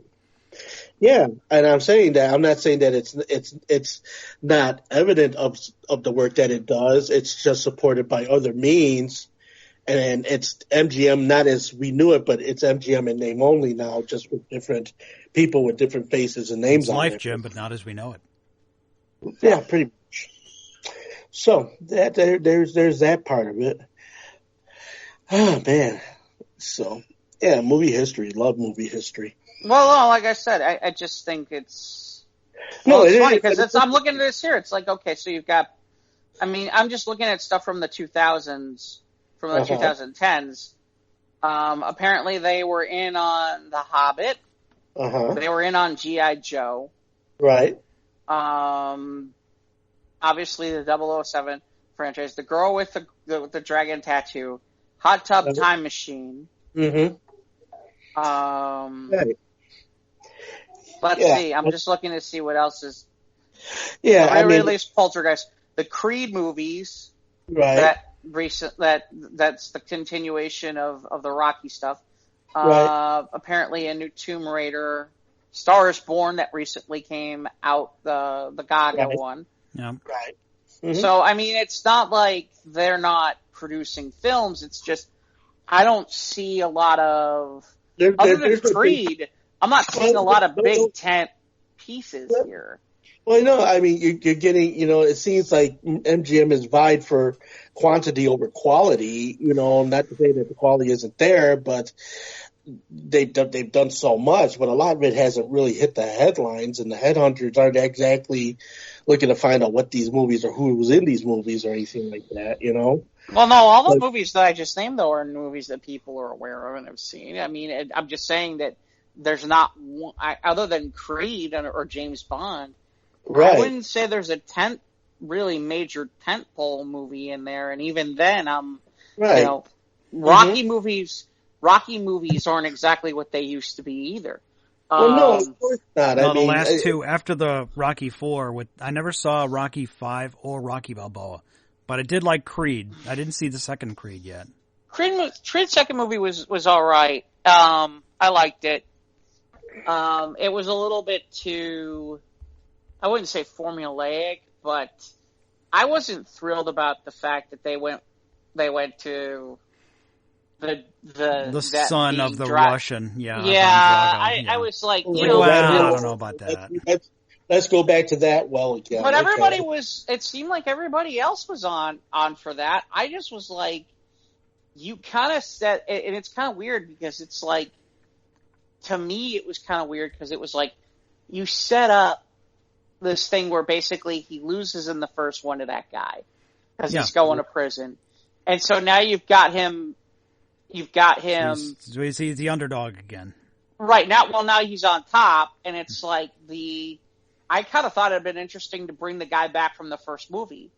Yeah, and I'm saying that I'm not saying that it's not evident of the work that it does. It's just supported by other means, and it's MGM not as we knew it, but it's MGM in name only now, just with different people with different faces and names it's on Life, it. Jim, but not as we know it. Yeah, pretty much. So that there's that part of it. Oh man, so movie history, love movie history. Well, no, like I said, I just think it's... it's funny because I'm looking at this here. It's like, okay, so you've got... I'm just looking at stuff from the 2000s, from the 2010s. Apparently they were in on The Hobbit. They were in on G.I. Joe. Right. Obviously the 007 franchise. The Girl with the Dragon Tattoo. Hot Tub Time Machine. Mm-hmm. Right. Let's see. I'm just looking to see what else is. Yeah, I released Poltergeist, the Creed movies. Right. That's the continuation of the Rocky stuff. Right. Apparently, a new Tomb Raider, Star is Born that recently came out. The Gaga one. Yeah. Right. Mm-hmm. So it's not like they're not producing films. It's just I don't see a lot of other than Creed. I'm not seeing a lot of big tent pieces here. Well, no, I mean, you're getting, it seems like MGM has vied for quantity over quality, not to say that the quality isn't there, but they've done so much, but a lot of it hasn't really hit the headlines, and the headhunters aren't exactly looking to find out what these movies or who was in these movies or anything like that, Well, no, all the movies that I just named, though, are movies that people are aware of and have seen. I mean, I'm just saying that there's not one, other than Creed or James Bond, right. I wouldn't say there's a really major tentpole movie in there, and even then, right. Rocky movies aren't exactly what they used to be either. Well, no, of course not. No, the last two after the Rocky 4, I never saw Rocky 5 or Rocky Balboa, but I did like Creed. I didn't see the second Creed yet. Creed's second movie was all right. I liked it. It was a little bit too, I wouldn't say formulaic, but I wasn't thrilled about the fact that they went to the son of the Russian, yeah. I was like, I don't know about that. Let's go back to that well again. But everybody it seemed like everybody else was on for that. I just was like, you kind of said, and it's kind of weird because it's like, to me, it was kind of weird because it was like, you set up this thing where basically he loses in the first one to that guy because he's going to prison. And so now you've got him. He's the underdog again. Right. Now he's on top, and it's like I kind of thought it had been interesting to bring the guy back from the first movie.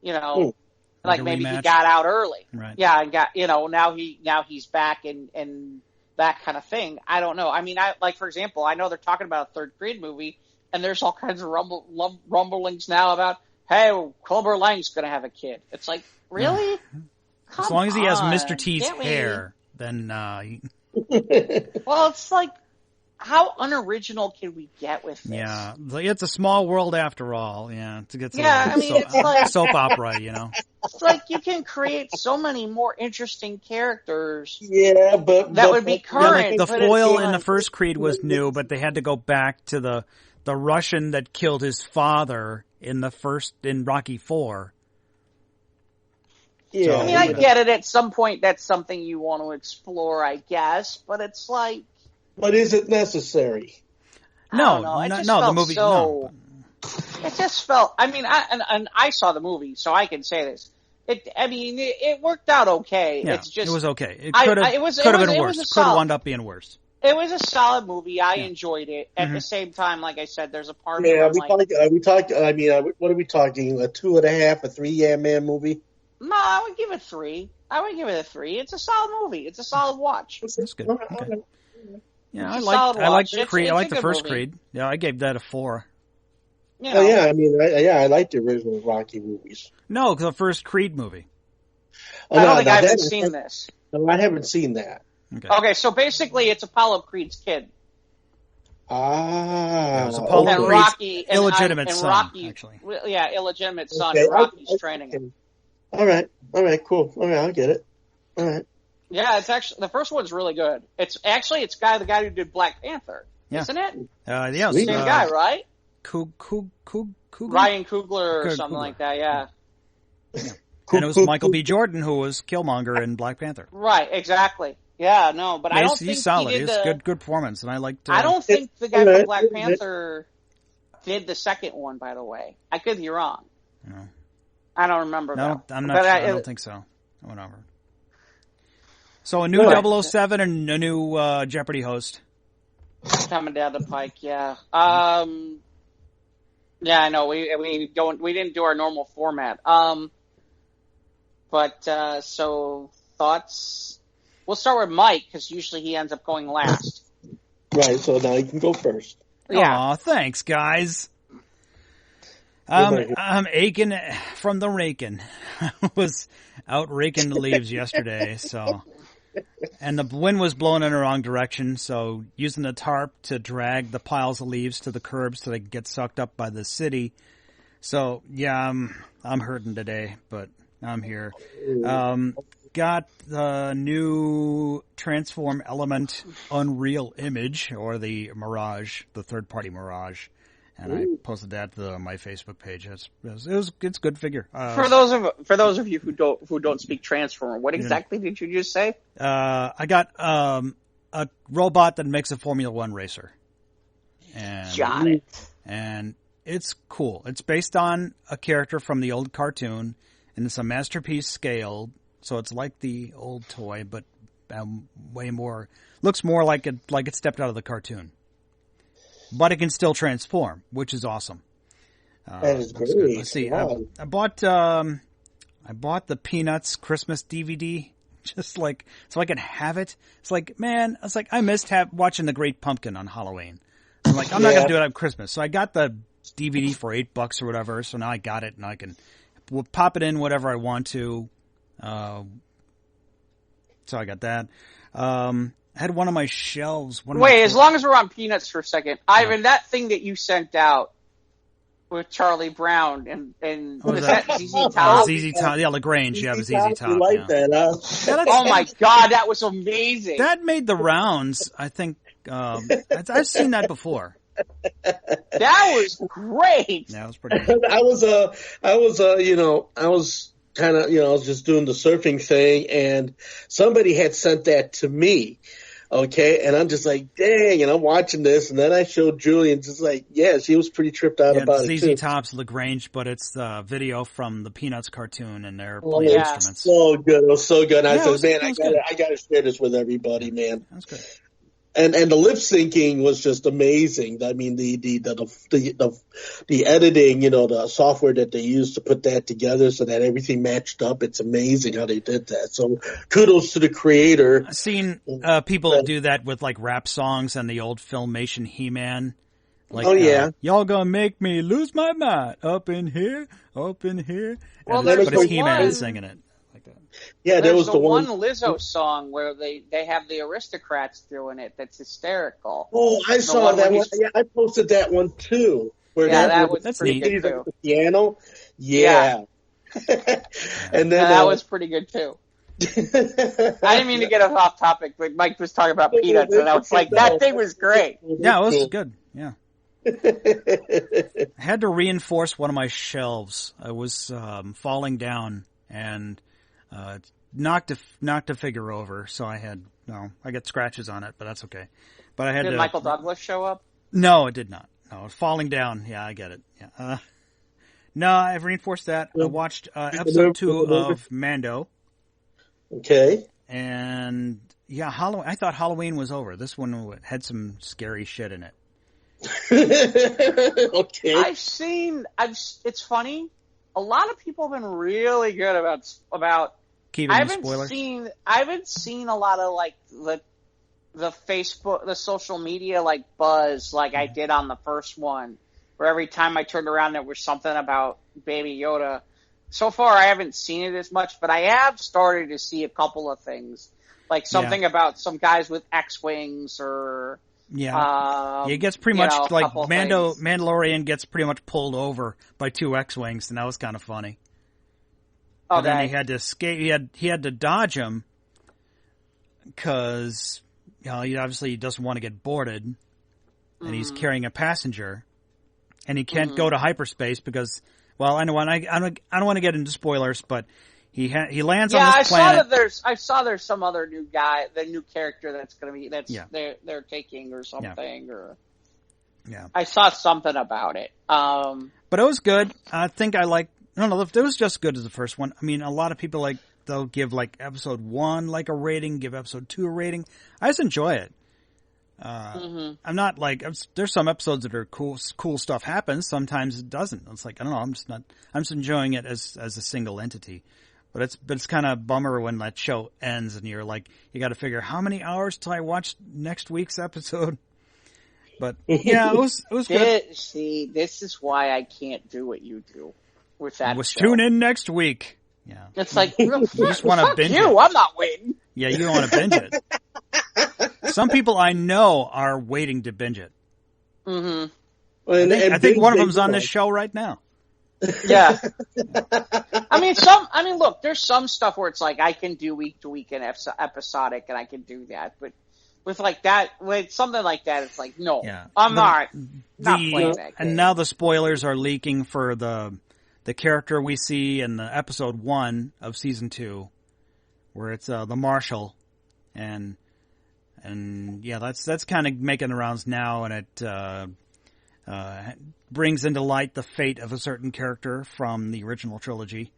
Like maybe he got out early. Right. Yeah, and now he's back and that kind of thing. I don't know. I mean, for example, I know they're talking about a third Creed movie, and there's all kinds of rumblings now about, hey, Clubber Lang's going to have a kid. It's like, really? As long as he has Mr. T's hair, then... Well, it's like, how unoriginal can we get with this? Yeah, it's a small world after all. Yeah, it's like soap opera, It's like you can create so many more interesting characters. Yeah, but that would be current. The foil in the first Creed was new, but they had to go back to the Russian that killed his father in Rocky 4. Yeah, I mean, I get it. At some point, that's something you want to explore, I guess. But it's like, but is it necessary? No, the movie. No. It just felt. I mean, I saw the movie, so I can say this. It worked out okay. Yeah, it's just it was okay. It could have been worse. Could have wound up being worse. It was a solid movie. I enjoyed it. At the same time, like I said, there's a part of it. What are we talking? A 2.5, a 3 man movie? No, I would give it 3. It's a solid movie. It's a solid watch. That's good. Okay. Yeah, I liked Creed. I liked the first movie. Creed. Yeah, I gave that a 4. I liked the original Rocky movies. No, the first Creed movie. I don't think I haven't seen this. No, I haven't seen that. Okay, so basically it's Apollo Creed's kid. It was Apollo Creed's illegitimate son, actually. Yeah, illegitimate son. Okay, Rocky's training him. All right, cool. All right, I'll get it. All right. Yeah, it's actually the first one's really good. It's the guy who did Black Panther, isn't it? Yeah, same guy, right? Coogler? Ryan Coogler or something like that. Yeah. And it was Michael B. Jordan who was Killmonger in Black Panther. Right, exactly. Yeah, no, but I don't think he's solid. He's good performance, and I liked. I don't think the guy from Black Panther did the second one. By the way, I could be wrong. No. I don't remember. No, I'm not sure. I don't think so. Whatever. So a new 007 and a new Jeopardy host coming down the pike. Yeah. Yeah, I know. We didn't do our normal format. But so thoughts. We'll start with Mike because usually he ends up going last. Right. So now you can go first. Yeah. Aw, thanks, guys. I'm aching from the raking. I was out raking the leaves yesterday, and the wind was blowing in the wrong direction, so using the tarp to drag the piles of leaves to the curbs so they could get sucked up by the city. So yeah, I'm hurting today, but I'm here. Got the new Transform Element Unreal Image, or the Mirage, the third-party Mirage. And I posted that to my Facebook page. It's good figure. For those of you who don't speak Transformer, what exactly did you just say? I got a robot that makes a Formula One racer. And, got it. And it's cool. It's based on a character from the old cartoon, and it's a masterpiece scale. So it's like the old toy, but way more. Looks more like it stepped out of the cartoon. But it can still transform, which is awesome. That is great. Good. Let's see. I bought the Peanuts Christmas DVD just like so I can have it. It's like, man, it's like I missed watching The Great Pumpkin on Halloween. I'm like, I'm not gonna do it on Christmas. So I got the DVD for $8 or whatever. So now I got it and I can pop it in whatever I want to. So I got that. I had one of my shelves. As long as we're on Peanuts for a second, Ivan, that thing that you sent out with Charlie Brown and was that ZZ Top? ZZ Top, yeah, LaGrange, yeah, the ZZ Top. You like that, huh? Oh my God, that was amazing. That made the rounds. I think I've seen that before. That was great. That was pretty good. I was kind of, I was just doing the surfing thing, and somebody had sent that to me. Okay, and I'm just like, dang, and I'm watching this, and then I showed Julie, and just like, yeah, she was pretty tripped out about it, ZZ Top's LaGrange, but it's the video from the Peanuts cartoon, and they're playing instruments. So good, it was so good. And I said, man, I gotta share this with everybody, man. That's good. And the lip syncing was just amazing. I mean, the editing, the software that they used to put that together so that everything matched up. It's amazing how they did that. So kudos to the creator. I've seen people do that with like rap songs and the old Filmation He-Man. Like, y'all gonna make me lose my mind up in here. Well, but it's He-Man singing it. Yeah, there was the one Lizzo song where they have the Aristocrats doing it. That's hysterical. Oh, I saw that one. Yeah, I posted that one too. Where that's pretty good too. The piano. Yeah. And then that was pretty good too. I didn't mean to get us off topic, but Mike was talking about Peanuts, and I was like, that thing was great. Yeah, it was good. Yeah. I had to reinforce one of my shelves. I was falling down and knocked a figure over, so I got scratches on it, but that's okay. But I had Did Michael Douglas show up? No, it did not. No, falling down. Yeah, I get it. Yeah. No, I've reinforced that. I watched episode 2 of Mando. Okay. And yeah, I thought Halloween was over. This one had some scary shit in it. Okay. It's funny. A lot of people have been really good about keeping the spoilers. I haven't seen a lot of like the Facebook, the social media like buzz like I did on the first one, where every time I turned around there was something about Baby Yoda. So far, I haven't seen it as much, but I have started to see a couple of things, like something about some guys with X-wings or. Yeah, it gets pretty much like Mandalorian gets pretty much pulled over by 2 X-wings, and that was kind of funny. Okay. But then he had to escape. He had to dodge him because he obviously doesn't want to get boarded, and he's carrying a passenger, and he can't go to hyperspace because. Well, I don't want to get into spoilers, but he lands on this planet. I saw there's some other new guy, the new character that's going to be they're taking or something Yeah. I saw something about it. But it was good. I think it was just good as the first one. I mean, a lot of people they'll give like episode 1 like a rating, give episode 2 a rating. I just enjoy it. I'm not like there's some episodes that are cool stuff happens. Sometimes it doesn't. It's like I don't know. I'm just enjoying it as a single entity. But it's kind of a bummer when that show ends and you're like you got to figure how many hours till I watch next week's episode. But yeah, it was good. See, this is why I can't do what you do with that. Tune in next week. Yeah, it's like you just want to binge it. I'm not waiting. Yeah, you don't want to binge it. Some people I know are waiting to binge it. Mm-hmm. I think one of them's on this show right now. Yeah. Look, there's some stuff where it's like I can do week to week and episodic, and I can do that. But with like that, with something like that, it's like, no, Yeah. I'm not playing that game. And now the spoilers are leaking for the character we see in the episode 1 of season 2, where it's the Marshal, and yeah, that's kind of making the rounds now, and it brings into light the fate of a certain character from the original trilogy.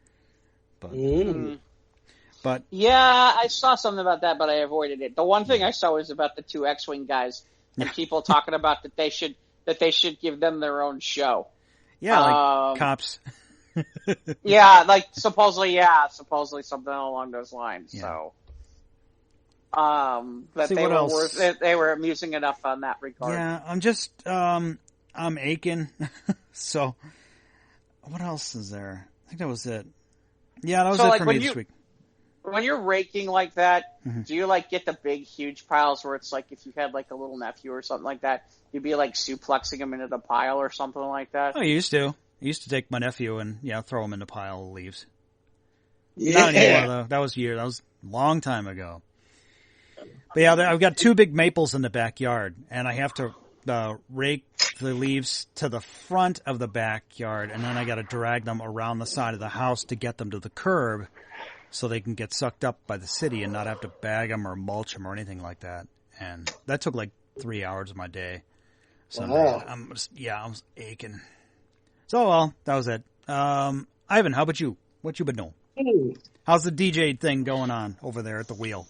But yeah, I saw something about that, but I avoided it. The one thing I saw was about the 2 X-Wing guys and people talking about that they should give them their own show. Yeah, like cops. Yeah, like supposedly something along those lines. Yeah. So, but they were amusing enough on that regard. Yeah, I'm just I'm aching. So, what else is there? I think that was it. Yeah, that was it for me this week. When you're raking like that, mm-hmm. do you like get the big, huge piles where it's like if you had like a little nephew or something like that, you'd be like suplexing him into the pile or something like that? Oh, I used to. I used to take my nephew and throw him in the pile of leaves. Yeah. Not anymore though. That was a long time ago. But yeah, I've got 2 big maples in the backyard, and I have to rake the leaves to the front of the backyard, and then I got to drag them around the side of the house to get them to the curb, so they can get sucked up by the city and not have to bag them or mulch them or anything like that. And that took like 3 hours of my day. So wow. I was aching. So, well, that was it. Ivan, how about you? What you been doing? How's the DJ thing going on over there at the wheel?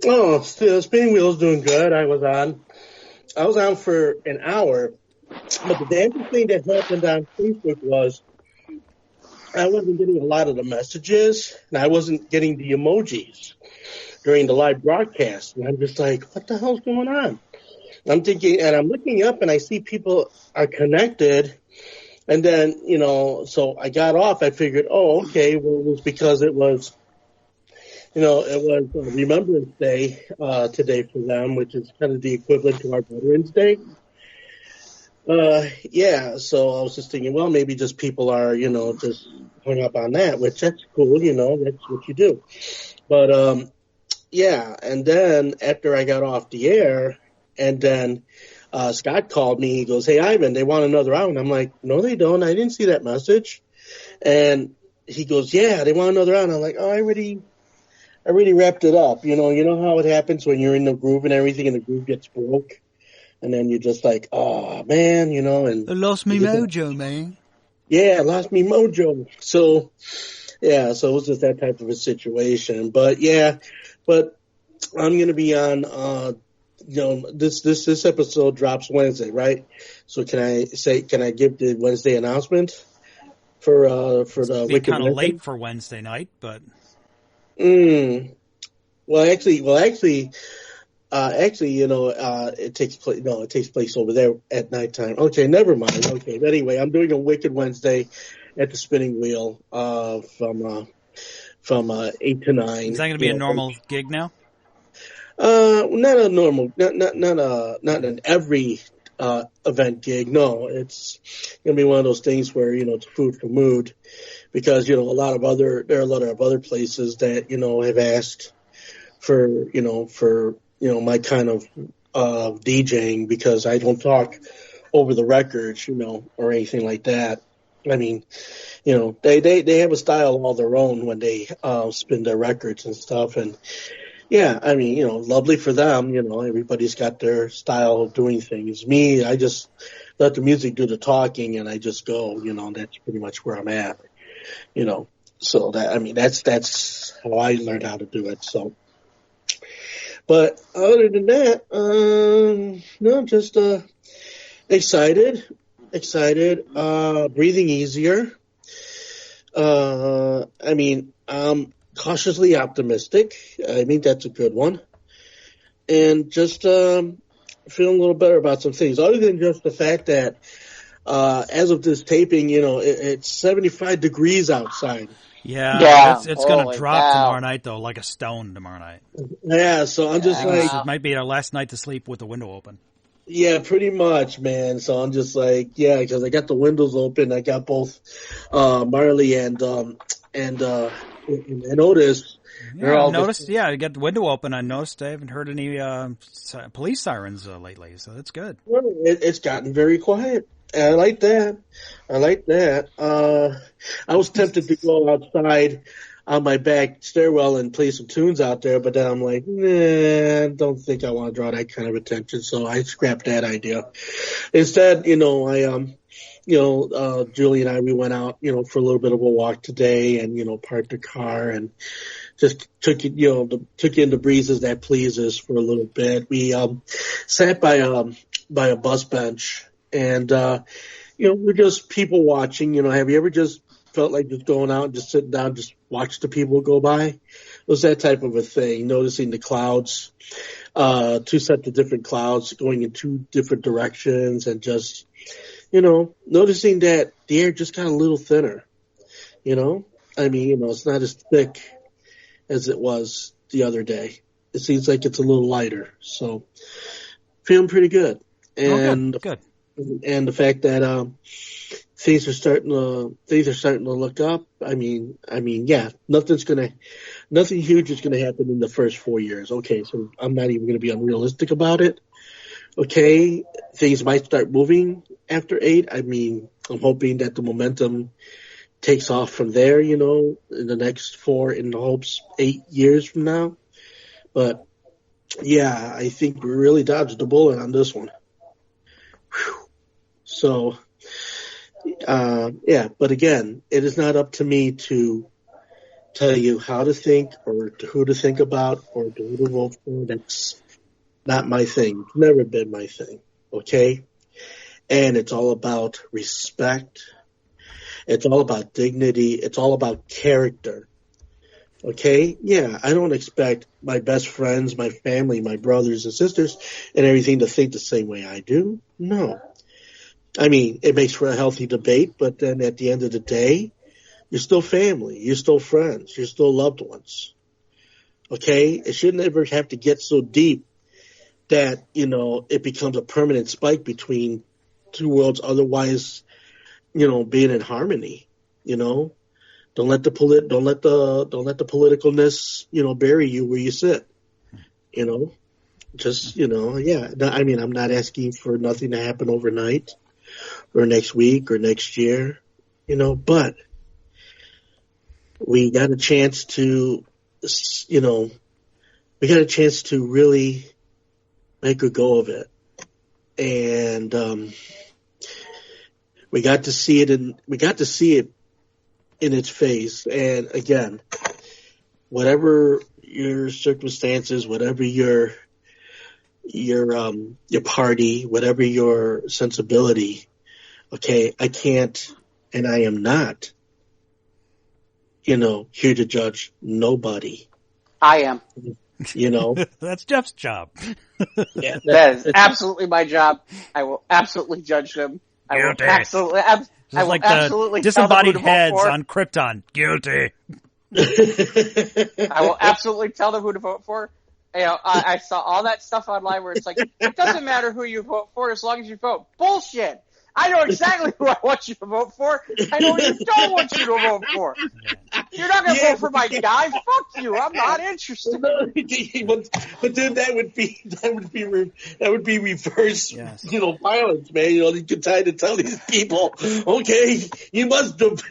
Oh, still, spinning wheel's doing good. I was on for an hour, but the damn thing that happened on Facebook was I wasn't getting a lot of the messages, and I wasn't getting the emojis during the live broadcast. And I'm just like, what the hell's going on? I'm thinking, and I'm looking up, and I see people are connected. And then, so I got off. I figured, oh, okay, well, it was because it was Remembrance Day today for them, which is kind of the equivalent to our Veterans Day. Yeah, so I was just thinking, well, maybe just people are, just hung up on that, which that's cool, that's what you do. But, yeah, and then after I got off the air, and then Scott called me, he goes, hey, Ivan, they want another hour. And I'm like, no, they don't. I didn't see that message. And he goes, yeah, they want another hour. And I'm like, oh, I already wrapped it up. You know how it happens when you're in the groove and everything and the groove gets broke. And then you're just like, oh, man, and I lost me mojo, man. Yeah, I lost me mojo. So, yeah, so it was just that type of a situation. But, yeah, I'm going to be on, this episode drops Wednesday, right? So can I give the Wednesday announcement for the Wicked kind of late for Wednesday night, but. Well, actually, it takes place. No, it takes place over there at nighttime. Okay, never mind. Okay, but anyway, I'm doing a Wicked Wednesday at the Spinning Wheel from 8 to 9. Is that going to be a normal gig now? Not a normal, not an every event gig. No, it's gonna be one of those things where it's food for mood, because there are a lot of other places that have asked for my kind of DJing, because I don't talk over the records, or anything like that. I mean, they have a style all their own when they spin their records and stuff, and yeah, I mean, lovely for them. Everybody's got their style of doing things. Me, I just let the music do the talking, and I just go. That's pretty much where I'm at. So that's how I learned how to do it. So, but other than that, no, just excited, breathing easier. Cautiously optimistic. I think that's a good one. And just feeling a little better about some things, other than just the fact that as of this taping, it's 75 degrees outside. Yeah. It's going to drop tomorrow night, though, like a stone tomorrow night. Yeah, so I'm just like... It might be our last night to sleep with the window open. Yeah, pretty much, man. So I'm just like, yeah, because I got the windows open. I got both Marley and Otis They're all noticed. Yeah, you got the window open. I noticed. I haven't heard any police sirens lately, so that's good. Well, it's gotten very quiet. And I like that. I was tempted to go outside on my back stairwell and play some tunes out there, but then I'm like, nah, don't think I want to draw that kind of attention, so I scrapped that idea. Instead, Julie and I, we went out, for a little bit of a walk today and, parked the car and just took in the breezes that please us for a little bit. We, sat by a bus bench and, we're just people watching, have you ever just felt like just going out and just sitting down, just watch the people go by? It was that type of a thing, noticing the clouds, two sets of different clouds going in two different directions and just, noticing that the air just got a little thinner, it's not as thick as it was the other day. It seems like it's a little lighter. So feeling pretty good. And good. And the fact that, things are starting to look up. Nothing huge is going to happen in the first 4 years. Okay. So I'm not even going to be unrealistic about it. Okay. Things might start moving after 8. I'm hoping that the momentum takes off from there, in the next 4, in the hopes 8 years from now. But yeah, I think we really dodged the bullet on this one. Whew. So, but again, it is not up to me to tell you how to think or who to think about or who to vote for. That's not my thing. It's never been my thing. Okay? And it's all about respect. It's all about dignity. It's all about character. Okay? Yeah, I don't expect my best friends, my family, my brothers and sisters and everything to think the same way I do. No. It makes for a healthy debate, but then at the end of the day, you're still family. You're still friends. You're still loved ones. Okay? It shouldn't ever have to get so deep that, it becomes a permanent spike between two worlds, otherwise, being in harmony, Don't let the politicalness, bury you where you sit, Just, yeah. I'm not asking for nothing to happen overnight or next week or next year, but we got a chance to, really make a go of it. And, we got to see it in its face. And again, whatever your circumstances, whatever your party, whatever your sensibility, okay, I can't and I am not, here to judge nobody. I am. That's Jeff's job. Yeah, that is absolutely my job. I will absolutely judge them. I will absolutely, the disembodied heads on Krypton. Guilty. I will absolutely tell them who to vote for. I saw all that stuff online where it's like, it doesn't matter who you vote for as long as you vote. Bullshit. I know exactly who I want you to vote for. I know who you don't want you to vote for. You're not going to vote for my guy. Fuck you. I'm not interested. But then that would be reverse, violence, man. You can try to tell these people, okay, you must vote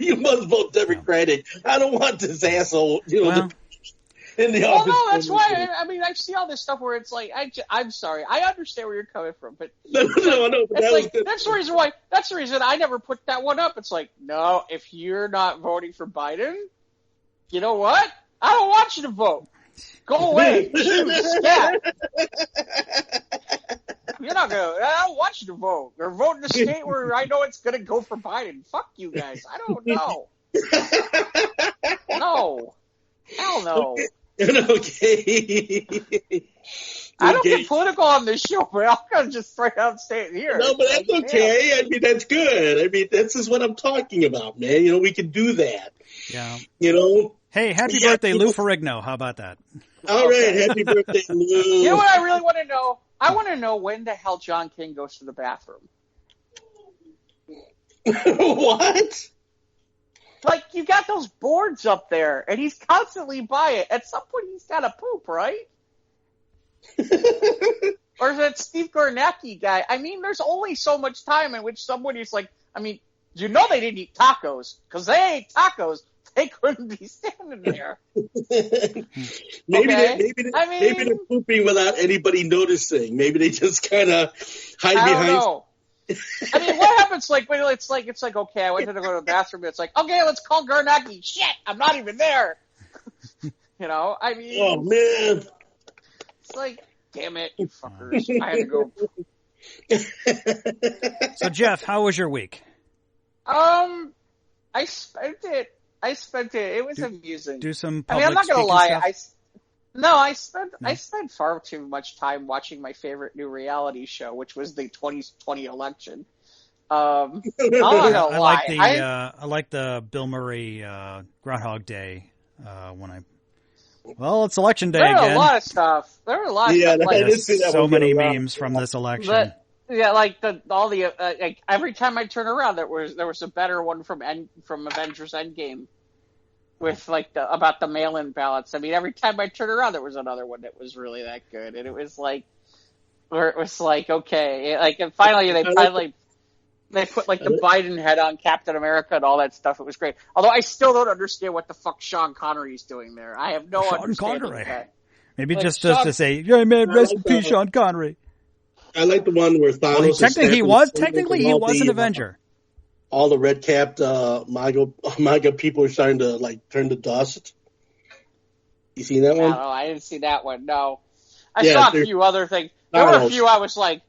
Democratic. I don't want this asshole, in the office. Well, no, that's why. I see all this stuff where it's like, I'm sorry, I understand where you're coming from, but no. But that's the reason why. That's the reason I never put that one up. It's like, no, if you're not voting for Biden, you know what? I don't want you to vote. Go away. Scat. You're not gonna. I don't want you to vote. Or vote in a state where I know it's gonna go for Biden. Fuck you guys. I don't know. No. Hell no. Okay. I don't get political on this show, but I'm going to just straight out say it here. No, but that's okay. That's good. This is what I'm talking about, man. We can do that. Yeah. Hey, happy birthday, Lou Ferrigno. How about that? All right, happy birthday, Lou. You know what I really want to know? I want to know when the hell John King goes to the bathroom. What? like, you got those boards up there, and he's constantly by it. At some point, he's got to poop, right? Or is that Steve Gornacki guy? I mean, there's only so much time in which somebody's like, I mean, you know they didn't eat tacos, because they ate tacos. They couldn't be standing there. Maybe they're pooping without anybody noticing. Maybe they just kind of hide behind. I don't know. I mean, what happens? Like when it's like okay, I went to go to the bathroom. It's like, okay, let's call Garnacki. Shit, I'm not even there. You know, I mean, oh man, it's like, damn it, you fuckers! I had to go. So Jeff, how was your week? I spent it. It was amusing. Do some. I mean, I'm not gonna lie. Stuff? I spent far too much time watching my favorite new reality show, which was the 2020 election. I'm not gonna lie. I like the Bill Murray Groundhog Day well, it's election day again. There were a lot of stuff. So many memes from this election. Like every time I turn around, there was a better one from Avengers Endgame with about the mail-in ballots. I mean, every time I turn around, there was another one that was really that good, and it was like, where it was like, okay, like, and finally they put like the Biden head on Captain America and all that stuff. It was great. Although I still don't understand what the fuck Sean Connery's doing there. I have no understanding of that. Maybe like just to say, yeah, man, rest in peace, Sean Connery. I like the one where Thanos. Well, technically he was an Avenger. All the red-capped MAGA people are starting to like turn to dust. You seen that one? No, I didn't see that one. No, I saw a few other things. There were a few I was like,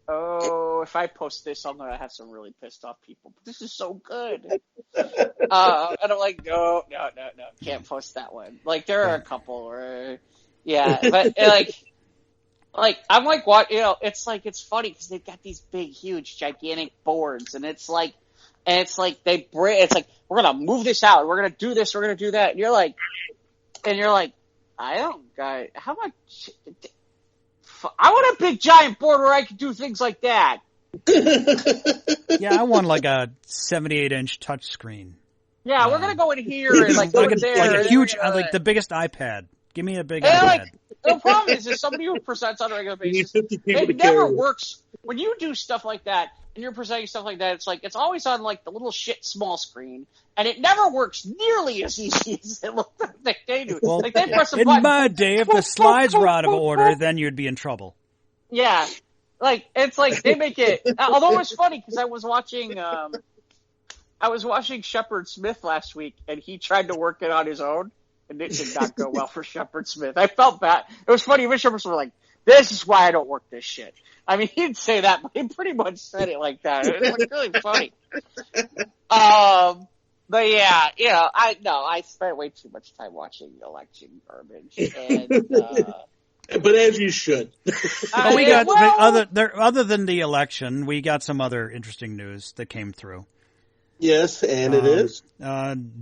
oh, if I post this, I'm gonna have some really pissed off people. But this is so good. And I'm like, no, can't post that one. Like, there are a couple where, yeah, but like, I'm like, what, you know, it's like, it's funny because they've got these big, huge, gigantic boards, and it's like, it's like, we're gonna move this out, we're gonna do this, we're gonna do that, and you're like, I don't got, how much, I want a big, giant board where I can do things like that. Yeah, I want like a 78-inch touchscreen. Yeah, we're gonna go in here and like go in there. Like a huge, like the biggest iPad. Give me a big iPad. Like, the problem is somebody who presents on a regular basis, it never works. When you do stuff like that, and you're presenting stuff like that, it's always on like the little shit small screen, and it never works nearly as easy as it looks like they do. Well, like they press a in button. my day, if the slides were out of order, then you'd be in trouble. Yeah, like it's like they make it. Although it was funny because I was watching Shepard Smith last week, and he tried to work it on his own. And it did not go well for Shepard Smith. I felt bad. It was funny. Even Shepard Smith was like, this is why I don't work this shit. I mean, he didn't say that, but he pretty much said it like that. It was like really funny. But yeah, you know, I spent way too much time watching election garbage. And, but as you should. But we got, other than the election, we got some other interesting news that came through. Yes, and it is.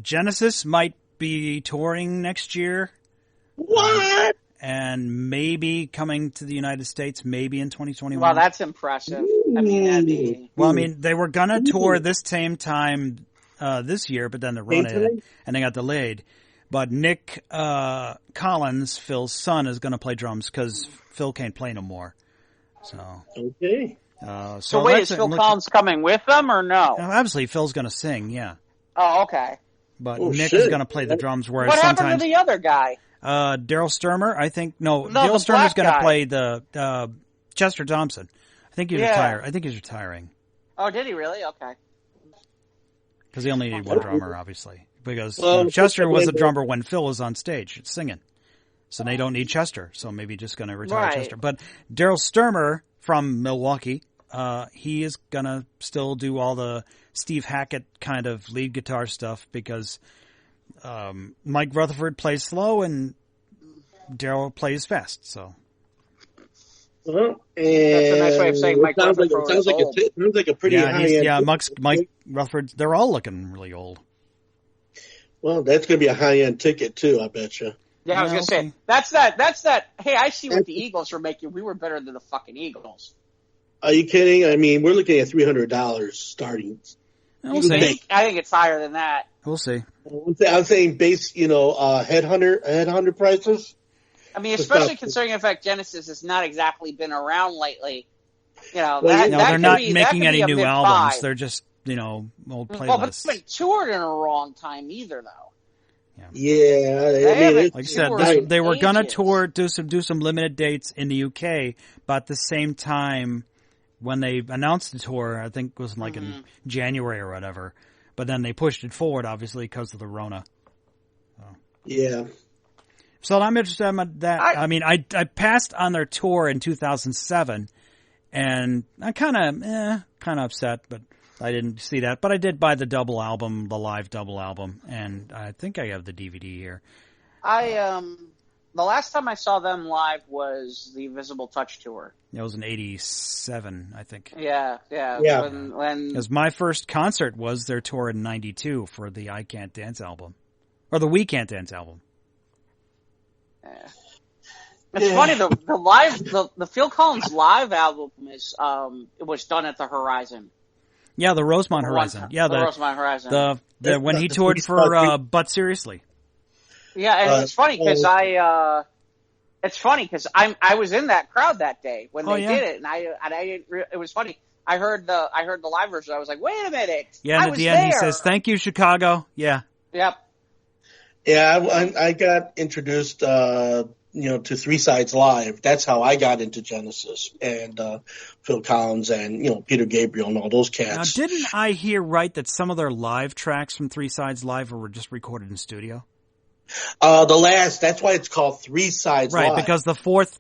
Genesis might be touring next year. What? And maybe coming to the United States, maybe in 2021. Wow, that's impressive. I mean, well, I mean, they were gonna tour this same time this year, but then the run hit and they got delayed. But Nick Collins, Phil's son, is gonna play drums because Phil can't play no more. So okay. So wait, is Phil Collins coming with them or no? Obviously, Phil's gonna sing. Yeah. Oh, okay. But Nick is going to play the drums. Whereas what sometimes, happened to the other guy? Daryl Sturmer, I think. No, Daryl Sturmer's going to play the Chester Thompson. I think he's retired. I think he's retiring. Oh, did he really? Okay. Because they only need one drummer, obviously. Because Chester was a drummer when Phil was on stage singing, so they don't need Chester. So maybe just going to retire Chester. But Daryl Sturmer from Milwaukee, he is going to still do all the Steve Hackett kind of lead guitar stuff because Mike Rutherford plays slow and Daryl plays fast. So well, that's a nice way of saying Mike Rutherford. Sounds like a pretty high end. Yeah, Mike Rutherford. They're all looking really old. Well, that's going to be a high end ticket too, I bet you. Yeah, I was going to say that's that. Hey, I see what the Eagles are making. We were better than the fucking Eagles. Are you kidding? I mean, we're looking at $300 starting. We'll see. I think it's higher than that. We'll see. I'm saying base, headhunter prices. I mean, especially considering the fact Genesis has not exactly been around lately. They're not making any new albums. They're just, old playlists. Well, but they haven't toured in a long time either, though. Yeah, like I said, they were gonna tour, do some limited dates in the UK, but at the same time, when they announced the tour, I think it was like in January or whatever. But then they pushed it forward, obviously, because of the Rona. So. Yeah. So I'm interested in that. I passed on their tour in 2007, and I'm kind of upset, but I didn't see that. But I did buy the double album, the live double album, and I think I have the DVD here. The last time I saw them live was the Invisible Touch tour. It was in '87, I think. Yeah. Because my first concert was their tour in '92 for the I Can't Dance album, or the We Can't Dance album. Yeah. It's funny, the Phil Collins live album it was done at the Horizon. Yeah, the Rosemont Horizon. Yeah, the Rosemont Horizon. When he toured for But Seriously. Yeah, and it's funny because I was in that crowd that day when they did it, and it was funny. I heard the live version. I was like, wait a minute. Yeah, and at the end he says, "Thank you, Chicago." Yeah. Yep. Yeah, I got introduced, to Three Sides Live. That's how I got into Genesis and Phil Collins and Peter Gabriel and all those cats. Now, didn't I hear right that some of their live tracks from Three Sides Live were just recorded in studio? That's why it's called Three Sides Live. Right, because the fourth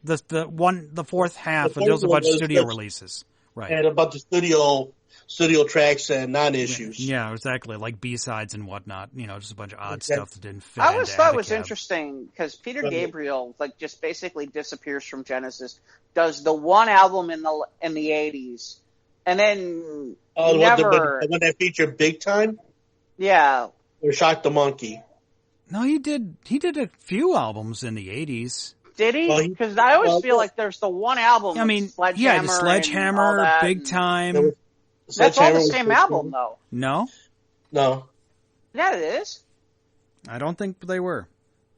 half, there was a bunch of studio releases. Right. And a bunch of studio tracks and non-issues. Yeah, exactly. Like B-sides and whatnot. Just a bunch of odd stuff that didn't fit. I always thought it was interesting because Peter Gabriel just basically disappears from Genesis, does the one album in the 80s, and then the one that featured Big Time? Yeah. Or Shock the Monkey? No, he did a few albums in the 80s. Did he? Because I always feel like there's the one album. I mean, Sledgehammer the Sledgehammer, Big Time. That's all the same album, though. No? No. Yeah, it is. I don't think they were.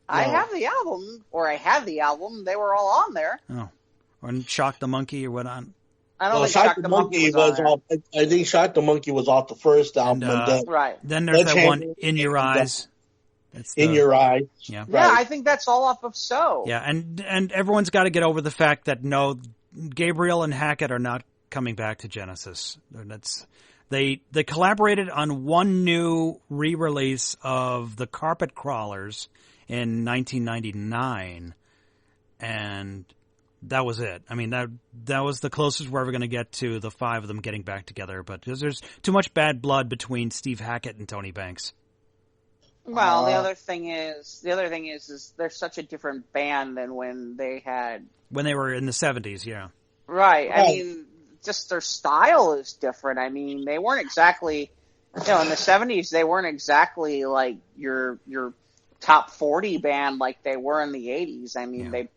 I have the album, or I had the album. They were all on there. Oh. Or Shock the Monkey or what on? I don't think Shock the Monkey was off. I think Shock the Monkey was off the first album. Right. Then there's that one, In Your Eyes. In Your Eyes. Yeah. Yeah, right. I think that's all off of So. Yeah, and everyone's got to get over the fact that no, Gabriel and Hackett are not coming back to Genesis. They collaborated on one new re-release of The Carpet Crawlers in 1999, and that was it. I mean, that was the closest we're ever going to get to the five of them getting back together, but there's too much bad blood between Steve Hackett and Tony Banks. Well, the other thing is they're such a different band than when they were in the 70s, yeah. Right. I mean, just their style is different. I mean, they weren't exactly, in the 70s, they weren't exactly like your top 40 band like they were in the 80s. I mean,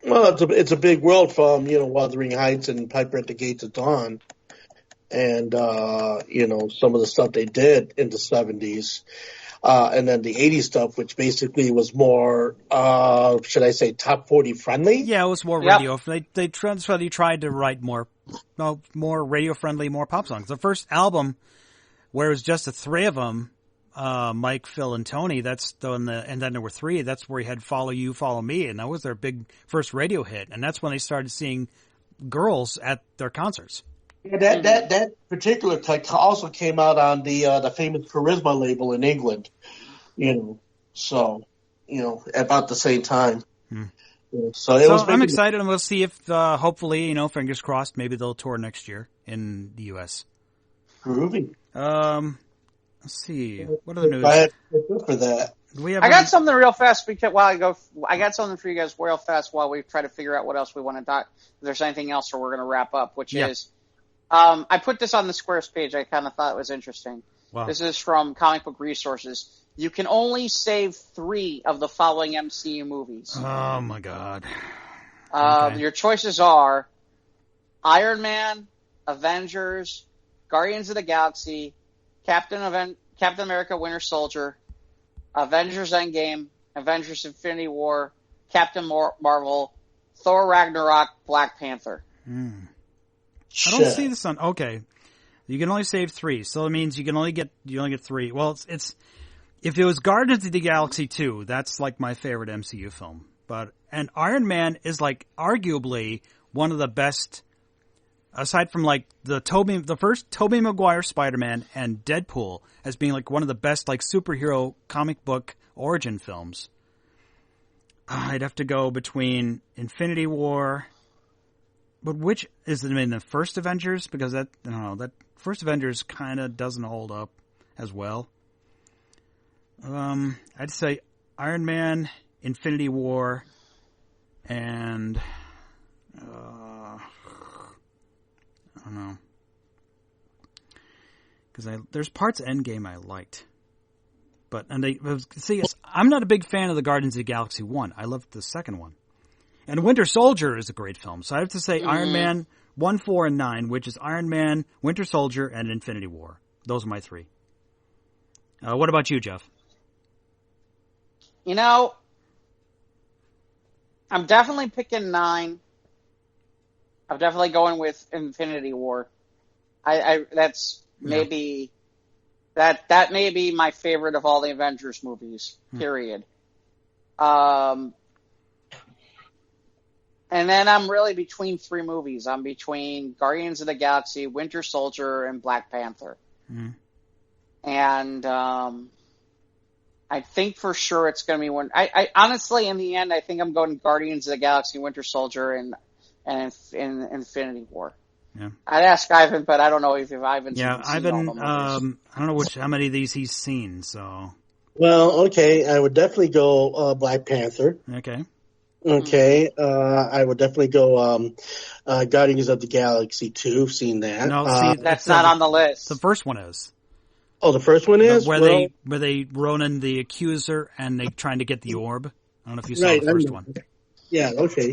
Well, it's a big world from, Wuthering Heights and Piper at the Gates of Dawn. And, some of the stuff they did in the 70s. And then the 80s stuff, which basically was more, should I say, top 40 friendly? Yeah, it was more radio. They tried to write more radio friendly, more pop songs. The first album, where it was just the three of them, Mike, Phil, and Tony, and then there were three. That's where he had "Follow You, Follow Me," and that was their big first radio hit. And that's when they started seeing girls at their concerts. Yeah, that particular cut also came out on the famous Charisma label in England, about the same time. I'm excited, and we'll see if hopefully, fingers crossed, maybe they'll tour next year in the U.S. Groovy. Let's see. What are the news? For that. I got something real fast I got something for you guys real fast while we try to figure out what else we want to talk. If there's anything else, or we're going to wrap up, which is. I put this on the Squares page. I kind of thought it was interesting. Wow. This is from Comic Book Resources. You can only save 3 of the following MCU movies. Oh, my God. Okay. Your choices are Iron Man, Avengers, Guardians of the Galaxy, Captain America: Winter Soldier, Avengers: Endgame, Avengers: Infinity War, Captain Marvel, Thor: Ragnarok, Black Panther. I don't see this on. Okay, you can only save 3, so it means you only get 3. Well, it's if it was Guardians of the Galaxy 2, that's like my favorite MCU film. And Iron Man is like arguably one of the best, aside from like the first Tobey Maguire Spider-Man and Deadpool, as being like one of the best like superhero comic book origin films. I'd have to go between Infinity War, but which is it in the first Avengers? Because that first Avengers kind of doesn't hold up as well. I'd say Iron Man, Infinity War, and I don't know, because there's parts of Endgame I liked, I'm not a big fan of the Guardians of the Galaxy 1. I loved the second one, and Winter Soldier is a great film. So I have to say Iron Man 1, 4, and 9, which is Iron Man, Winter Soldier, and Infinity War. Those are my 3. What about you, Jeff? You know, I'm definitely picking 9. I'm definitely going with Infinity War. That's maybe that may be my favorite of all the Avengers movies. Period. And then I'm really between 3 movies. I'm between Guardians of the Galaxy, Winter Soldier, and Black Panther. And I think for sure it's going to be one. I honestly, in the end, I think I'm going Guardians of the Galaxy, Winter Soldier, and Infinity War. Yeah. I'd ask Ivan, but I don't know if Ivan's seen Ivan. I don't know how many of these he's seen. So. Well, okay, I would definitely go Black Panther. Okay. Okay, I would definitely go Guardians of the Galaxy 2. Seen that? No, that's not on the list. The first one is. Oh, the first one is where they Ronan the Accuser and they trying to get the orb. I don't know if you saw the first one. Yeah. Okay.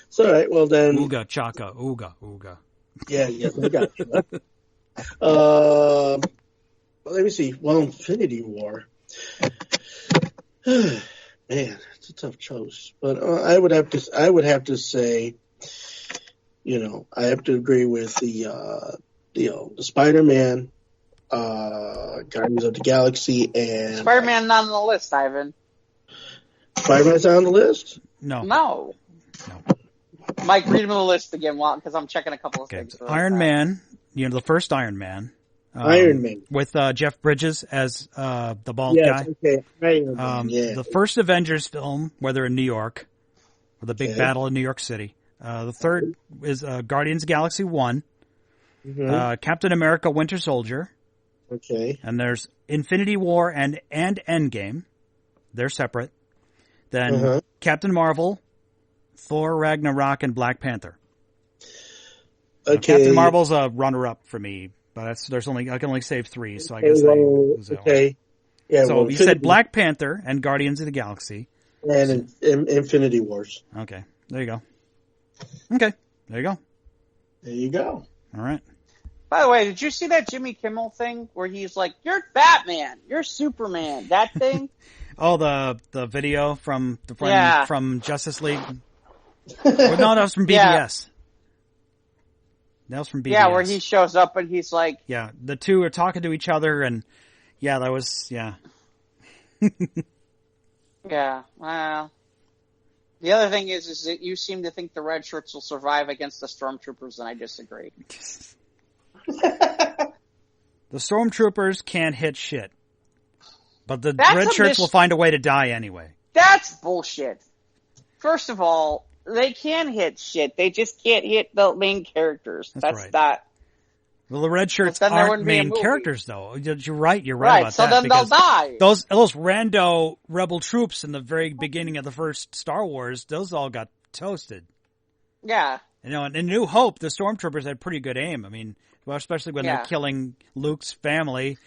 So all right. Well then. Ooga chaka ooga ooga. Yeah. I got you. Let me see. Well, Infinity War. Man, it's a tough choice, but I would have to say, I have to agree with the Spider-Man, Guardians of the Galaxy, and Spider-Man not on the list, Ivan. Spider-Man's on the list? No. Mike, read him the list again, because I'm checking a couple of things. Iron Man, the first Iron Man. Iron Man. With Jeff Bridges as the bald guy. Okay. Iron Man, The first Avengers film, where they're in New York, with a big battle in New York City. The third is Guardians of the Galaxy 1. Captain America: Winter Soldier. Okay. And there's Infinity War and Endgame. They're separate. Then Captain Marvel, Thor: Ragnarok, and Black Panther. Okay. Captain Marvel's a runner-up for me, but I can only save 3, so I guess okay. Yeah. So you said Black Panther and Guardians of the Galaxy. And Infinity Wars. Okay. There you go. Okay. There you go. There you go. All right. By the way, did you see that Jimmy Kimmel thing where he's like, "You're Batman, you're Superman," that thing? Oh, the video from Justice League. No, that was from BBS. That was from BBS. Yeah, where he shows up and he's like, yeah, the two are talking to each other, and that was Yeah, well, the other thing is that you seem to think the red shirts will survive against the stormtroopers, and I disagree. The stormtroopers can't hit shit, but the red shirts will find a way to die anyway. That's bullshit. First of all, they can hit shit. They just can't hit the main characters. That's right. That. Well, the red shirts aren't main characters, though. You're right about that. So then they'll die. Those rando rebel troops in the very beginning of the first Star Wars, those all got toasted. Yeah. And in New Hope, the stormtroopers had pretty good aim. I mean, especially when they're killing Luke's family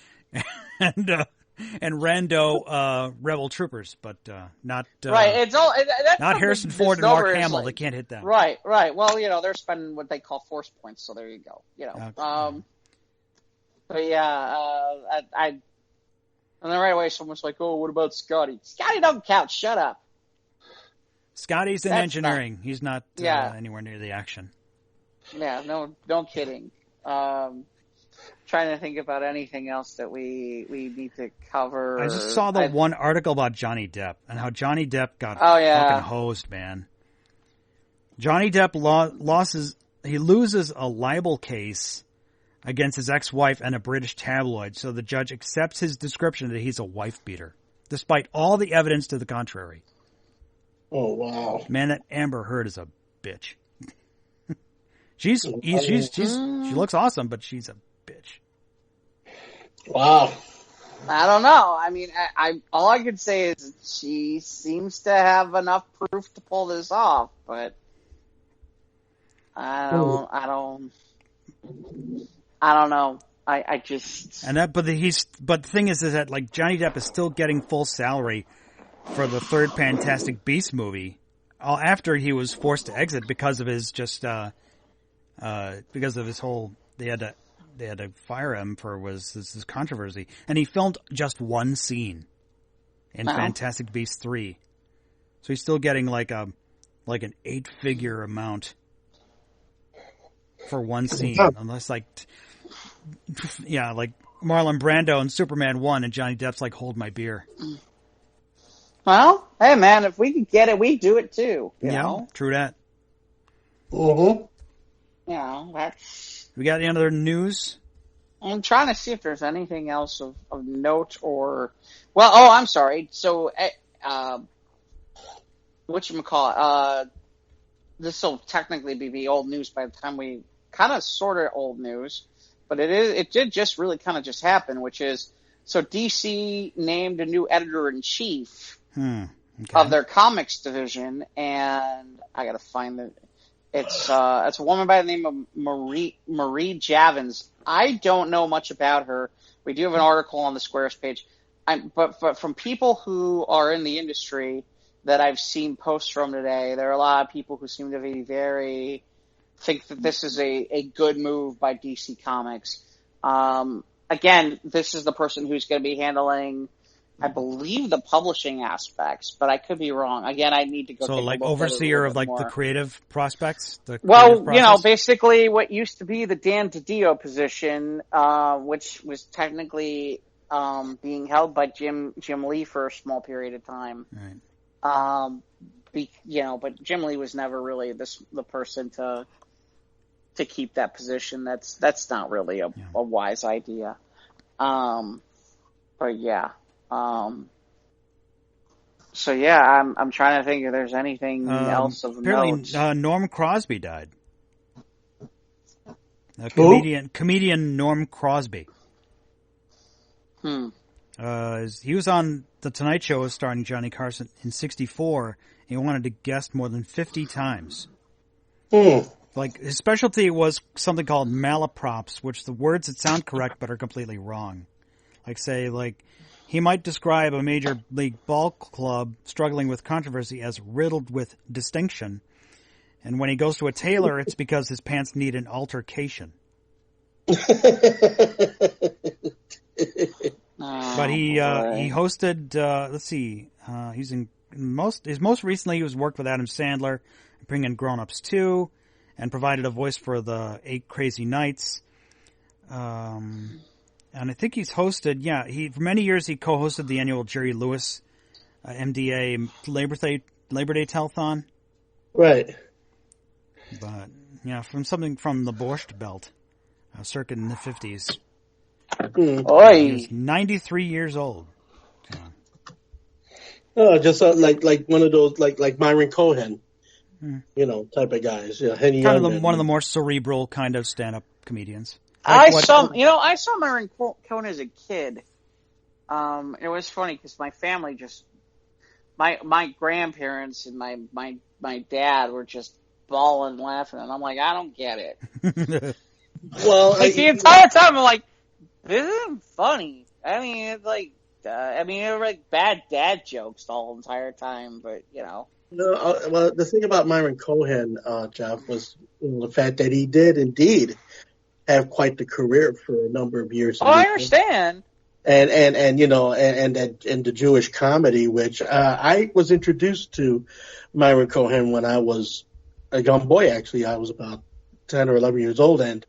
and rando rebel troopers, but not right. It's all that's not Harrison Ford and Mark Hamill. They can't hit them. Right. Well, they're spending what they call force points, so there you go. But yeah, and then right away someone's like, "Oh, what about Scotty? Scotty don't count. Shut up." Scotty's in engineering. He's not anywhere near the action. Yeah, no kidding. Trying to think about anything else that we need to cover. I just saw the one article about Johnny Depp and how Johnny Depp got fucking hosed, man. Johnny Depp loses a libel case against his ex-wife and a British tabloid, so the judge accepts his description that he's a wife beater, despite all the evidence to the contrary. Oh wow, man! That Amber Heard is a bitch. She looks awesome, but she's a bitch. Wow. I don't know. I mean, I all I could say is she seems to have enough proof to pull this off, but I don't know. I just but the thing is that like Johnny Depp is still getting full salary for the third Fantastic Beasts movie after he was forced to exit because of his because of his whole they had to fire him for this controversy, and he filmed just one scene in Fantastic Beasts 3, so he's still getting like an 8-figure amount for one scene, unless like Marlon Brando in Superman 1 and Johnny Depp's like hold my beer. Well, hey man, if we could get it, we do it too. You know? True that. Mm-hmm. You know, that's... We got any other news? I'm trying to see if there's anything else of note or... Well, I'm sorry. So, whatchamacallit, this will technically be old news by the time we... Kind of sort of old news, but it did just really kind of just happen, which is... So DC named a new editor-in-chief of their comics division, and I gotta find it. It's a woman by the name of Marie Javins. I don't know much about her. We do have an article on the Squares page. But from people who are in the industry that I've seen posts from today, there are a lot of people who seem to be think that this is a good move by DC Comics. Again, this is the person who's going to be handling, I believe, the publishing aspects, but I could be wrong. Again, I need to go. So, like overseer of like the creative prospects. Basically, what used to be the Dan DiDio position, which was technically being held by Jim Lee for a small period of time. Right. But Jim Lee was never really the person to keep that position. That's not really a wise idea. But yeah. So yeah, I'm trying to think if there's anything else of note. Norm Crosby died. Comedian Norm Crosby. He was on The Tonight Show starring Johnny Carson in '64. He wanted to guest more than 50 times. Like, his specialty was something called malaprops, which the words that sound correct but are completely wrong. He might describe a major league ball club struggling with controversy as riddled with distinction. And when he goes to a tailor, it's because his pants need an altercation. But he hosted, most recently he was worked with Adam Sandler, bringing Grown Ups 2, and provided a voice for the 8 Crazy Nights. And I think he's hosted, for many years he co-hosted the annual Jerry Lewis MDA Labor Day Telethon. Right. But, something from the Borscht Belt, circa in the 50s. He was 93 years old. Just like one of those, like Myron Cohen. Type of guys. One of the more cerebral kind of stand-up comedians. I saw Myron Cohen as a kid. It was funny because my family my grandparents and my dad were just bawling laughing, and I'm like, I don't get it. Well, the entire time I'm like, this isn't funny. I mean, it's like, they were like bad dad jokes the whole entire time, but No, the thing about Myron Cohen, Jeff, was the fact that he did indeed have quite the career for a number of years. Oh, I understand. And you know, and the Jewish comedy, which I was introduced to Myron Cohen when I was a young boy. Actually, I was about 10 or 11 years old, and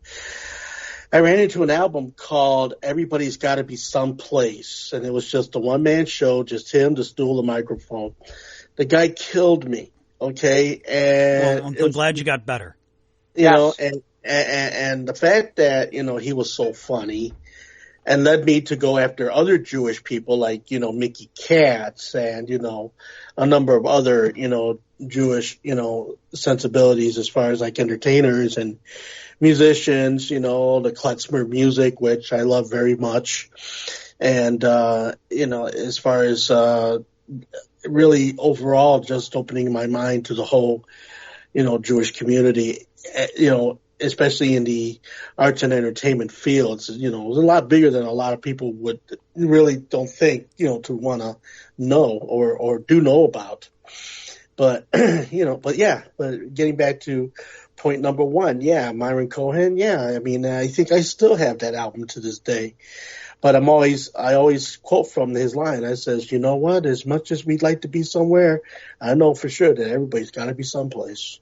I ran into an album called Everybody's Gotta Be Someplace, and it was just a one-man show, just him, the stool, the microphone. The guy killed me, okay? And well, I'm glad you got better. You know, and the fact that, you know, he was so funny and led me to go after other Jewish people like, you know, Mickey Katz and, you know, a number of other, you know, Jewish, you know, sensibilities as far as like entertainers and musicians, you know, the klezmer music, which I love very much. And, you know, as far as, really overall just opening my mind to the whole, you know, Jewish community, you know, especially in the arts and entertainment fields, you know, it was a lot bigger than a lot of people would really don't think, you know, to want to know or do know about. But, you know, but getting back to point number one, Myron Cohen, I mean, I think I still have that album to this day. But I always quote from his line. I says, you know what, as much as we'd like to be somewhere, I know for sure that everybody's got to be someplace.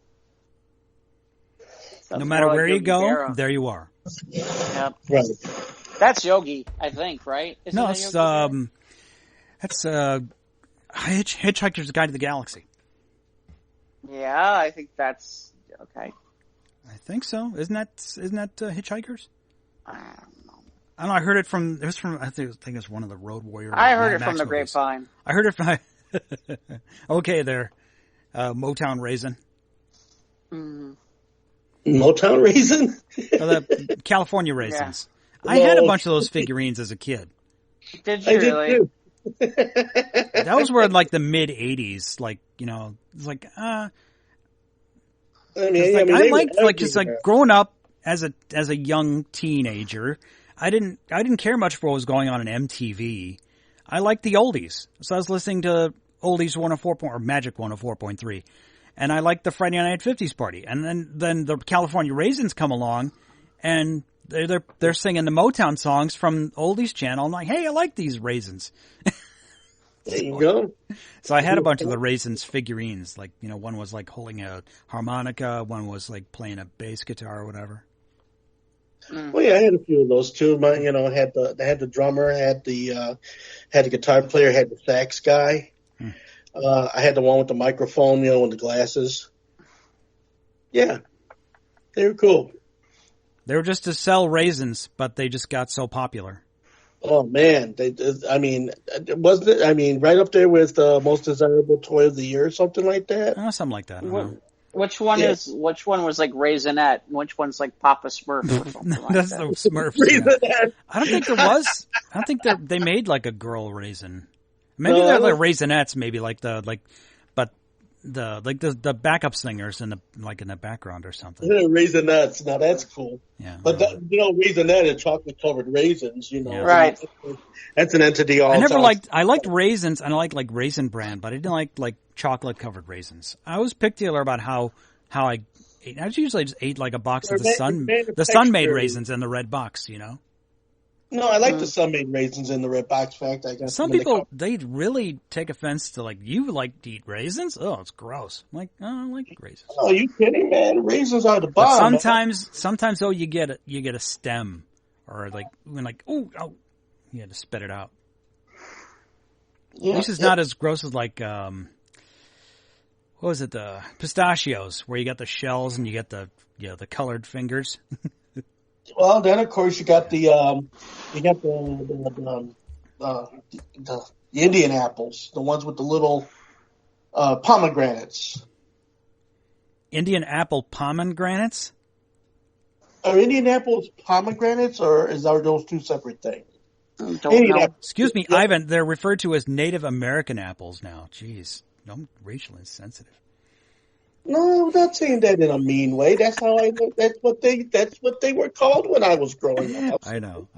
No matter where you go, there you are. Yep. Right. That's Yogi, I think, right? No, it's that's Hitchhiker's Guide to the Galaxy. Yeah, I think that's okay. I think so. Isn't that Hitchhikers? I don't know. I don't know. I heard it from. I think it's one of the Road Warrior. I heard it from the grapevine. I heard it from. Okay, there, Motown Raisin. Mm. Motown Raisin? The California Raisins. Yeah. I had a bunch of those figurines as a kid. Did you really? Did too. That was where like the mid '80s, like, you know, it's like I liked growing up as a young teenager. I didn't care much for what was going on in MTV. I liked the oldies, so I was listening to Oldies 104 or Magic 104.3. And I like the Friday Night 50s Party. And then the California Raisins come along, and they're singing the Motown songs from Oldies Channel. I'm like, hey, I like these Raisins. There you go. So I had a bunch of the Raisins figurines. Like, you know, one was like holding a harmonica, one was like playing a bass guitar or whatever. Well, yeah, I had a few of those too. You know, had the drummer, had the guitar player, had the sax guy. I had the one with the microphone, you know, and the glasses. Yeah, they were cool. They were just to sell raisins, but they just got so popular. Oh man, wasn't it? I mean, right up there with most desirable toy of the year or something like that. Something like that. Which one was like Raisinette? And which one's like Papa Smurf? Or something like That's that? the Smurfs. Yeah. I don't think there was. I don't think they made like a girl raisin. Maybe they're like Raisinets, maybe but the backup singers in the background or something. Raisinets, now that's cool. Yeah, but Raisinette and chocolate covered raisins, you know, yeah. Right? That's an entity. I liked raisins, and I liked like Raisin Bran, but I didn't like chocolate covered raisins. I was particular about how I ate. I usually just ate like a box of the Sun-made raisins in the red box, you know. No, I like the Sun-made raisins in the red box. Fact, I got some people they really take offense to like, you like to eat raisins? Oh, it's gross. I'm like, oh, I like raisins. Oh, are you kidding, man? Raisins are the bomb. But sometimes you get a stem or like when you had to spit it out. Yeah, at least it's not as gross as like what was it, the pistachios where you got the shells and you get the colored fingers. Well, then of course you got the Indian apples, the ones with the little pomegranates. Indian apple pomegranates? Are Indian apples pomegranates, or are those two separate things? Don't know. Excuse me, Ivan. They're referred to as Native American apples now. Jeez, I'm racially insensitive. No, I'm not saying that in a mean way. That's how I know. That's what they were called when I was growing up. I know.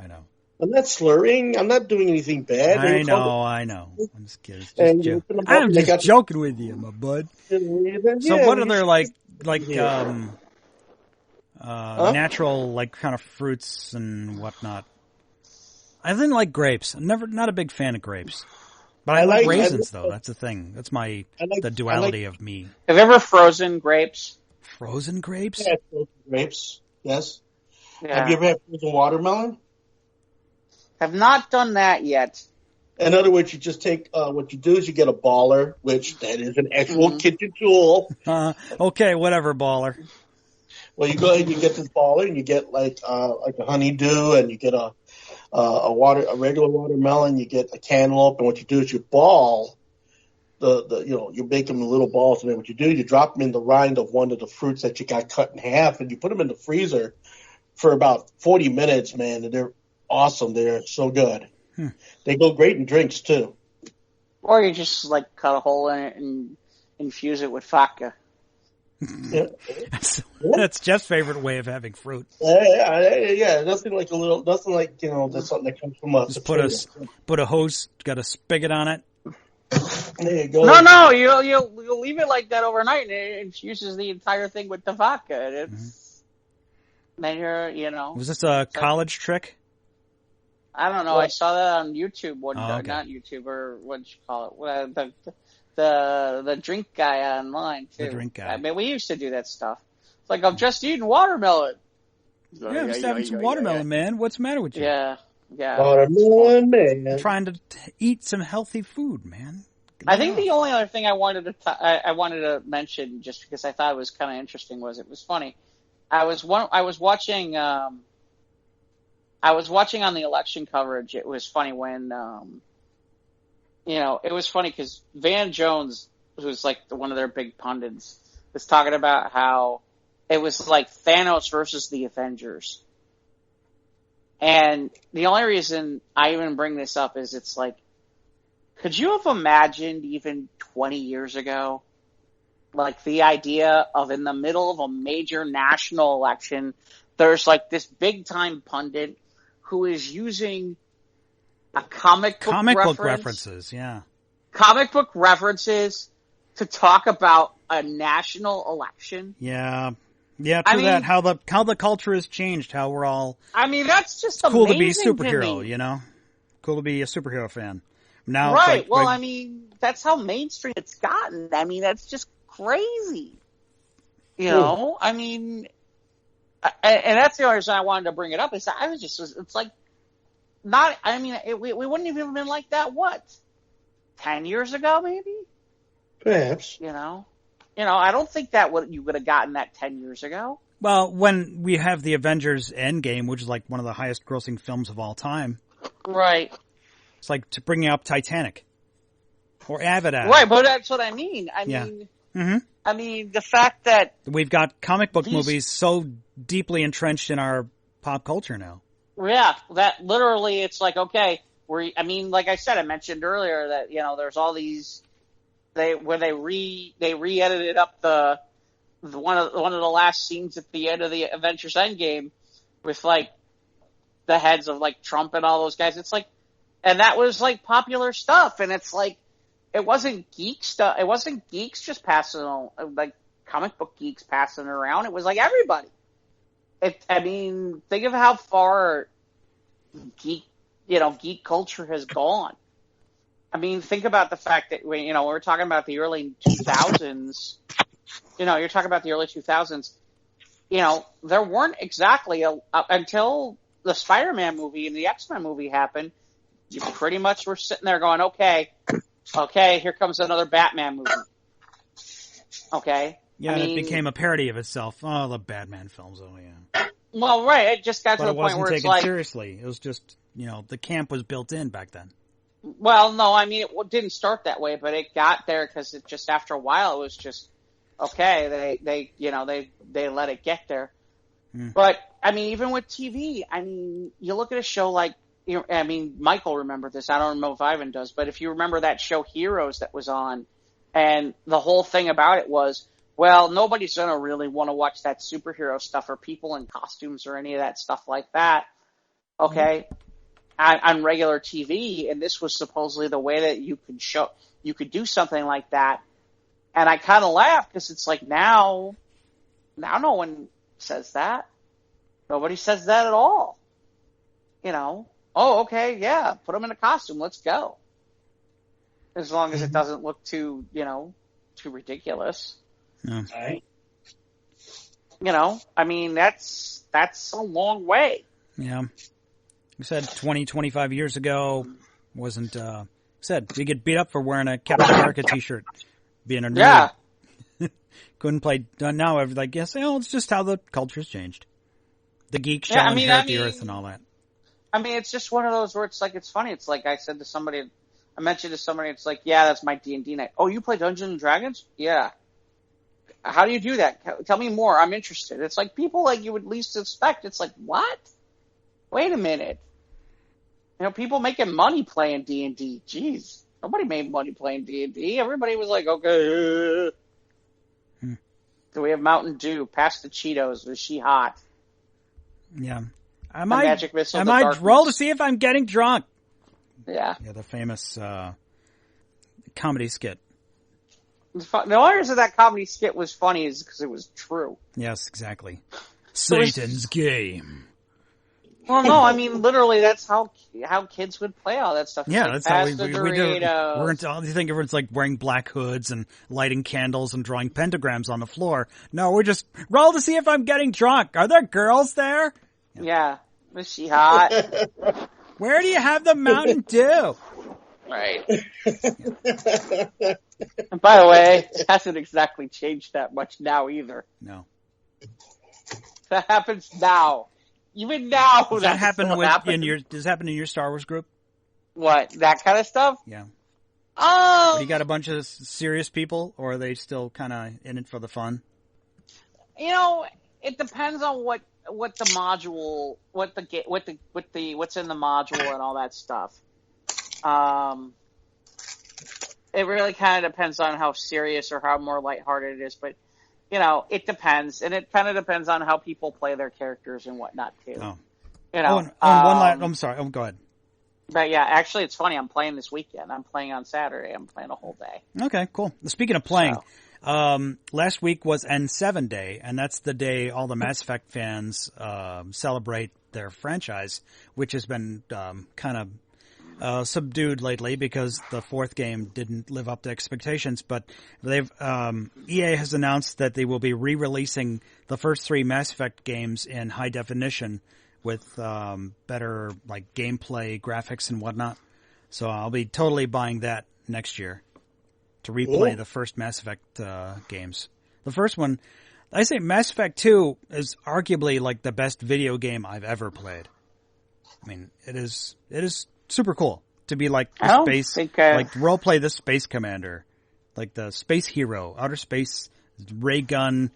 I'm not slurring. I'm not doing anything bad. I know. I'm just kidding. I'm just joking with you, my bud. So what are there like natural, like, kind of fruits and whatnot. I didn't like grapes. I'm not a big fan of grapes. But I like raisins, though. That's the thing. That's the duality of me. Have you ever frozen grapes? Frozen grapes? Yeah, frozen grapes, yes. Yeah. Have you ever had frozen watermelon? Have not done that yet. In other words, you just take, what you do is you get a baller, which that is an actual kitchen tool. Okay, whatever, baller. Well, you go ahead and you get this baller and you get like a honeydew and you get a regular watermelon, you get a cantaloupe, and what you do is you ball you make them in little balls, and then what you do, you drop them in the rind of one of the fruits that you got cut in half, and you put them in the freezer for about 40 minutes, man, and they're awesome. They're so good. They go great in drinks, too. Or you just, like, cut a hole in it and infuse it with vodka. Yeah. That's Jeff's favorite way of having fruit. Yeah, nothing like that's something that comes from us. Just put a hose, got a spigot on it. There you go. No, you'll leave it like that overnight, and it infuses the entire thing with the vodka. And it's then Was this a college trick? I don't know. I saw that on YouTube. Okay. Not YouTube, or what you call it? The drink guy online too. The drink guy. I mean, we used to do that stuff. It's like, I'm just eating watermelon. Yeah, I'm just having some watermelon, man. What's the matter with you? Yeah. Watermelon, man. I'm trying to eat some healthy food, man. I think the only other thing I wanted to mention, just because I thought it was kind of interesting, was it was funny. I was watching on the election coverage. It was funny when it was funny because Van Jones, who's like one of their big pundits, was talking about how it was like Thanos versus the Avengers. And the only reason I even bring this up is it's like, could you have imagined even 20 years ago, like the idea of in the middle of a major national election, there's like this big time pundit who is using a comic book references, yeah. Comic book references to talk about a national election. Yeah. Yeah, true that. How the culture has changed, how we're all that's just cool to be a amazing superhero, to me. Cool to be a superhero fan. Now right. That's how mainstream it's gotten. That's just crazy. And that's the only reason I wanted to bring it up. It's like not. We wouldn't even have been like that. What, 10 years ago, maybe? Perhaps. I don't think you would have gotten that 10 years ago. Well, when we have the Avengers Endgame, which is like one of the highest grossing films of all time. Right. It's like to bring up Titanic. Or Avatar. Right, but that's what I mean. The fact that we've got comic book movies so deeply entrenched in our pop culture now. Yeah, that literally, it's like, okay, like I said, I mentioned earlier that, there's all these, they re-edited up the one of the last scenes at the end of the Avengers Endgame with like the heads of like Trump and all those guys. It's like, and that was like popular stuff, and it's like, it wasn't geek stuff. It wasn't geeks just passing on, like comic book geeks passing it around. It was like everybody. Think of how far geek culture has gone. Think about the fact that when we're talking about the early 2000s, you're talking about the early 2000s, there weren't exactly until the Spider-Man movie and the X-Men movie happened, you pretty much were sitting there going, okay, here comes another Batman movie. Okay. Yeah, it became a parody of itself. Oh, the Batman films. Oh, yeah. Well, right. It just got to the point where it's like... it wasn't taken seriously. It was just, the camp was built in back then. Well, no, it didn't start that way, but it got there because it just, after a while, it was just, okay, they let it get there. But, even with TV, you look at a show like, Michael remembered this. I don't know if Ivan does, but if you remember that show Heroes that was on, and the whole thing about it was, well, nobody's going to really want to watch that superhero stuff or people in costumes or any of that stuff like that. Okay. On regular TV, and this was supposedly the way that you could do something like that. And I kind of laugh because it's like now no one says that. Nobody says that at all. You know, oh, okay, yeah, put him in a costume, let's go. As long as it doesn't look too, too ridiculous. Yeah. Right. You know, I mean, that's a long way. Yeah. You said 20, 25 years ago wasn't, said we get beat up for wearing a Captain America t-shirt, being a nerd. Yeah. Couldn't play, now like, yes, it's just how the culture's changed. The geeks shall inherit the earth and all that. I mean, it's just one of those where it's like, it's funny. It's like I said to somebody, I mentioned to somebody, it's like, yeah, that's my D&D night. Oh, you play Dungeons and Dragons? Yeah. How do you do that? Tell me more. I'm interested. It's like people like you would least suspect. It's like, what? Wait a minute. You know, people making money playing D&D. Jeez. Nobody made money playing D&D. Everybody was like, okay. Do we have Mountain Dew? Pass the Cheetos. Was she hot? Yeah. I magic missile. might roll to see if I'm getting drunk. Yeah. Yeah, the famous comedy skit. The only reason that comedy skit was funny is because it was true. Yes, exactly. Satan's game. Well, no, I mean literally that's how kids would play all that stuff. Yeah, like, that's how we do. You think everyone's like wearing black hoods and lighting candles and drawing pentagrams on the floor. No, we're just roll to see if I'm getting drunk. Are there girls there? Yeah. Was she hot? Where do you have the Mountain Dew? Right. And by the way, it hasn't exactly changed that much now either. No. That happens now. Even now. Does that happen does that happen in your Star Wars group? What? That kind of stuff? Yeah. Oh. You got a bunch of serious people, or are they still kind of in it for the fun? You know, it depends on what's in the module and all that stuff. It really kind of depends on how serious or how more lighthearted it is, but you know, it depends, and it kind of depends on how people play their characters and whatnot too. Oh. You know, I'm sorry. Oh, go ahead. But yeah, actually, it's funny. I'm playing this weekend. I'm playing on Saturday. I'm playing a whole day. Okay, cool. Speaking of playing, last week was N7 Day, and that's the day all the Mass Effect fans celebrate their franchise, which has been kind of subdued lately because the fourth game didn't live up to expectations. But EA has announced that they will be re-releasing the first three Mass Effect games in high definition with better like gameplay, graphics, and whatnot. So I'll be totally buying that next year to replay the first Mass Effect games. The first one, I say Mass Effect 2 is arguably like the best video game I've ever played. I mean, it is super cool to be like like role play the space commander, like the space hero, outer space ray gun,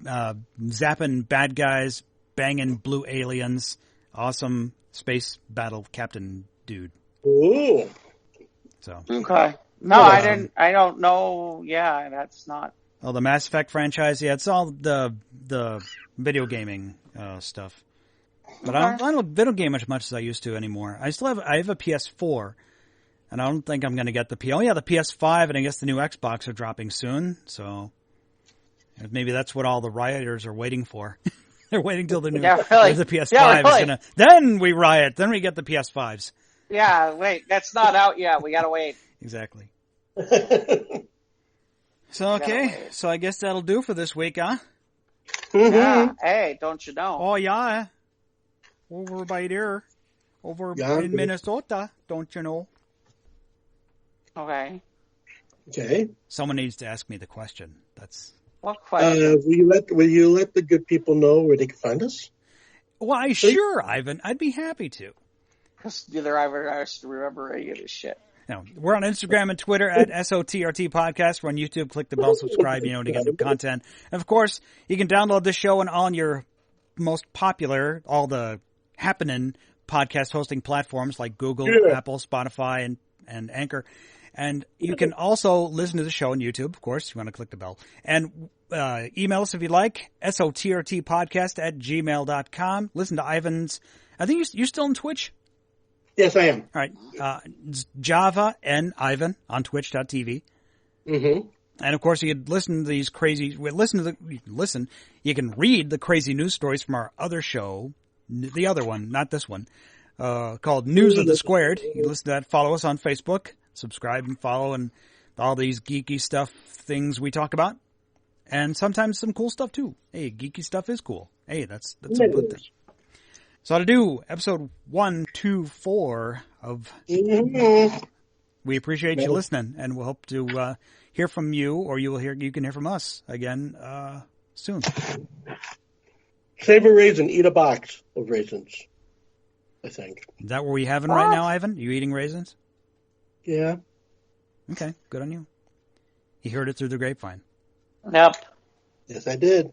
zapping bad guys, banging blue aliens, awesome space battle captain dude. Ooh. So okay, no, I don't know. Yeah, that's not. Oh, the Mass Effect franchise. Yeah, it's all the video gaming stuff. But I don't video game as much as I used to anymore. I have a PS4, and I don't think I'm going to get the the PS5, and I guess the new Xbox are dropping soon. So maybe that's what all the rioters are waiting for. They're waiting till the new the PS5 is gonna. Then we riot. Then we get the PS5s. Yeah, wait, that's not out yet. We gotta wait. Exactly. So okay, so I guess that'll do for this week, huh? Yeah. Hey, don't you know? Oh yeah. Over by there. In Minnesota, don't you know? Okay. Okay. Someone needs to ask me the question. That's what question? Will you let the good people know where they can find us? Why, sure, Ivan. I'd be happy to. Because neither Ivan or I remember any of this shit. No, we're on Instagram and Twitter at SOTRT Podcast. We're on YouTube. Click the bell, subscribe, to get new content. And of course, you can download this show on all your most popular, all the happening podcast hosting platforms like Google, Apple, Spotify, and Anchor. And you can also listen to the show on YouTube, of course. You want to click the bell. And email us if you like, sotrtpodcast@gmail.com. Listen to Ivan's. I think you're still on Twitch? Yes, I am. All right. Java and Ivan on twitch.tv. Mm-hmm. And of course, you can listen to these crazy. You can read the crazy news stories from our other show, the other one, not this one, called News of the Squared. You can listen to that. Follow us on Facebook, subscribe and follow, and all these geeky stuff things we talk about, and sometimes some cool stuff too. Hey, geeky stuff is cool. Hey, that's a good thing. So to do episode 124 of. We appreciate you listening, and we'll hope to hear from you, or you can hear from us again soon. Save a raisin, eat a box of raisins, I think. Is that what we having right now, Ivan? You eating raisins? Yeah. Okay, good on you. You heard it through the grapevine. Yep. Yes, I did.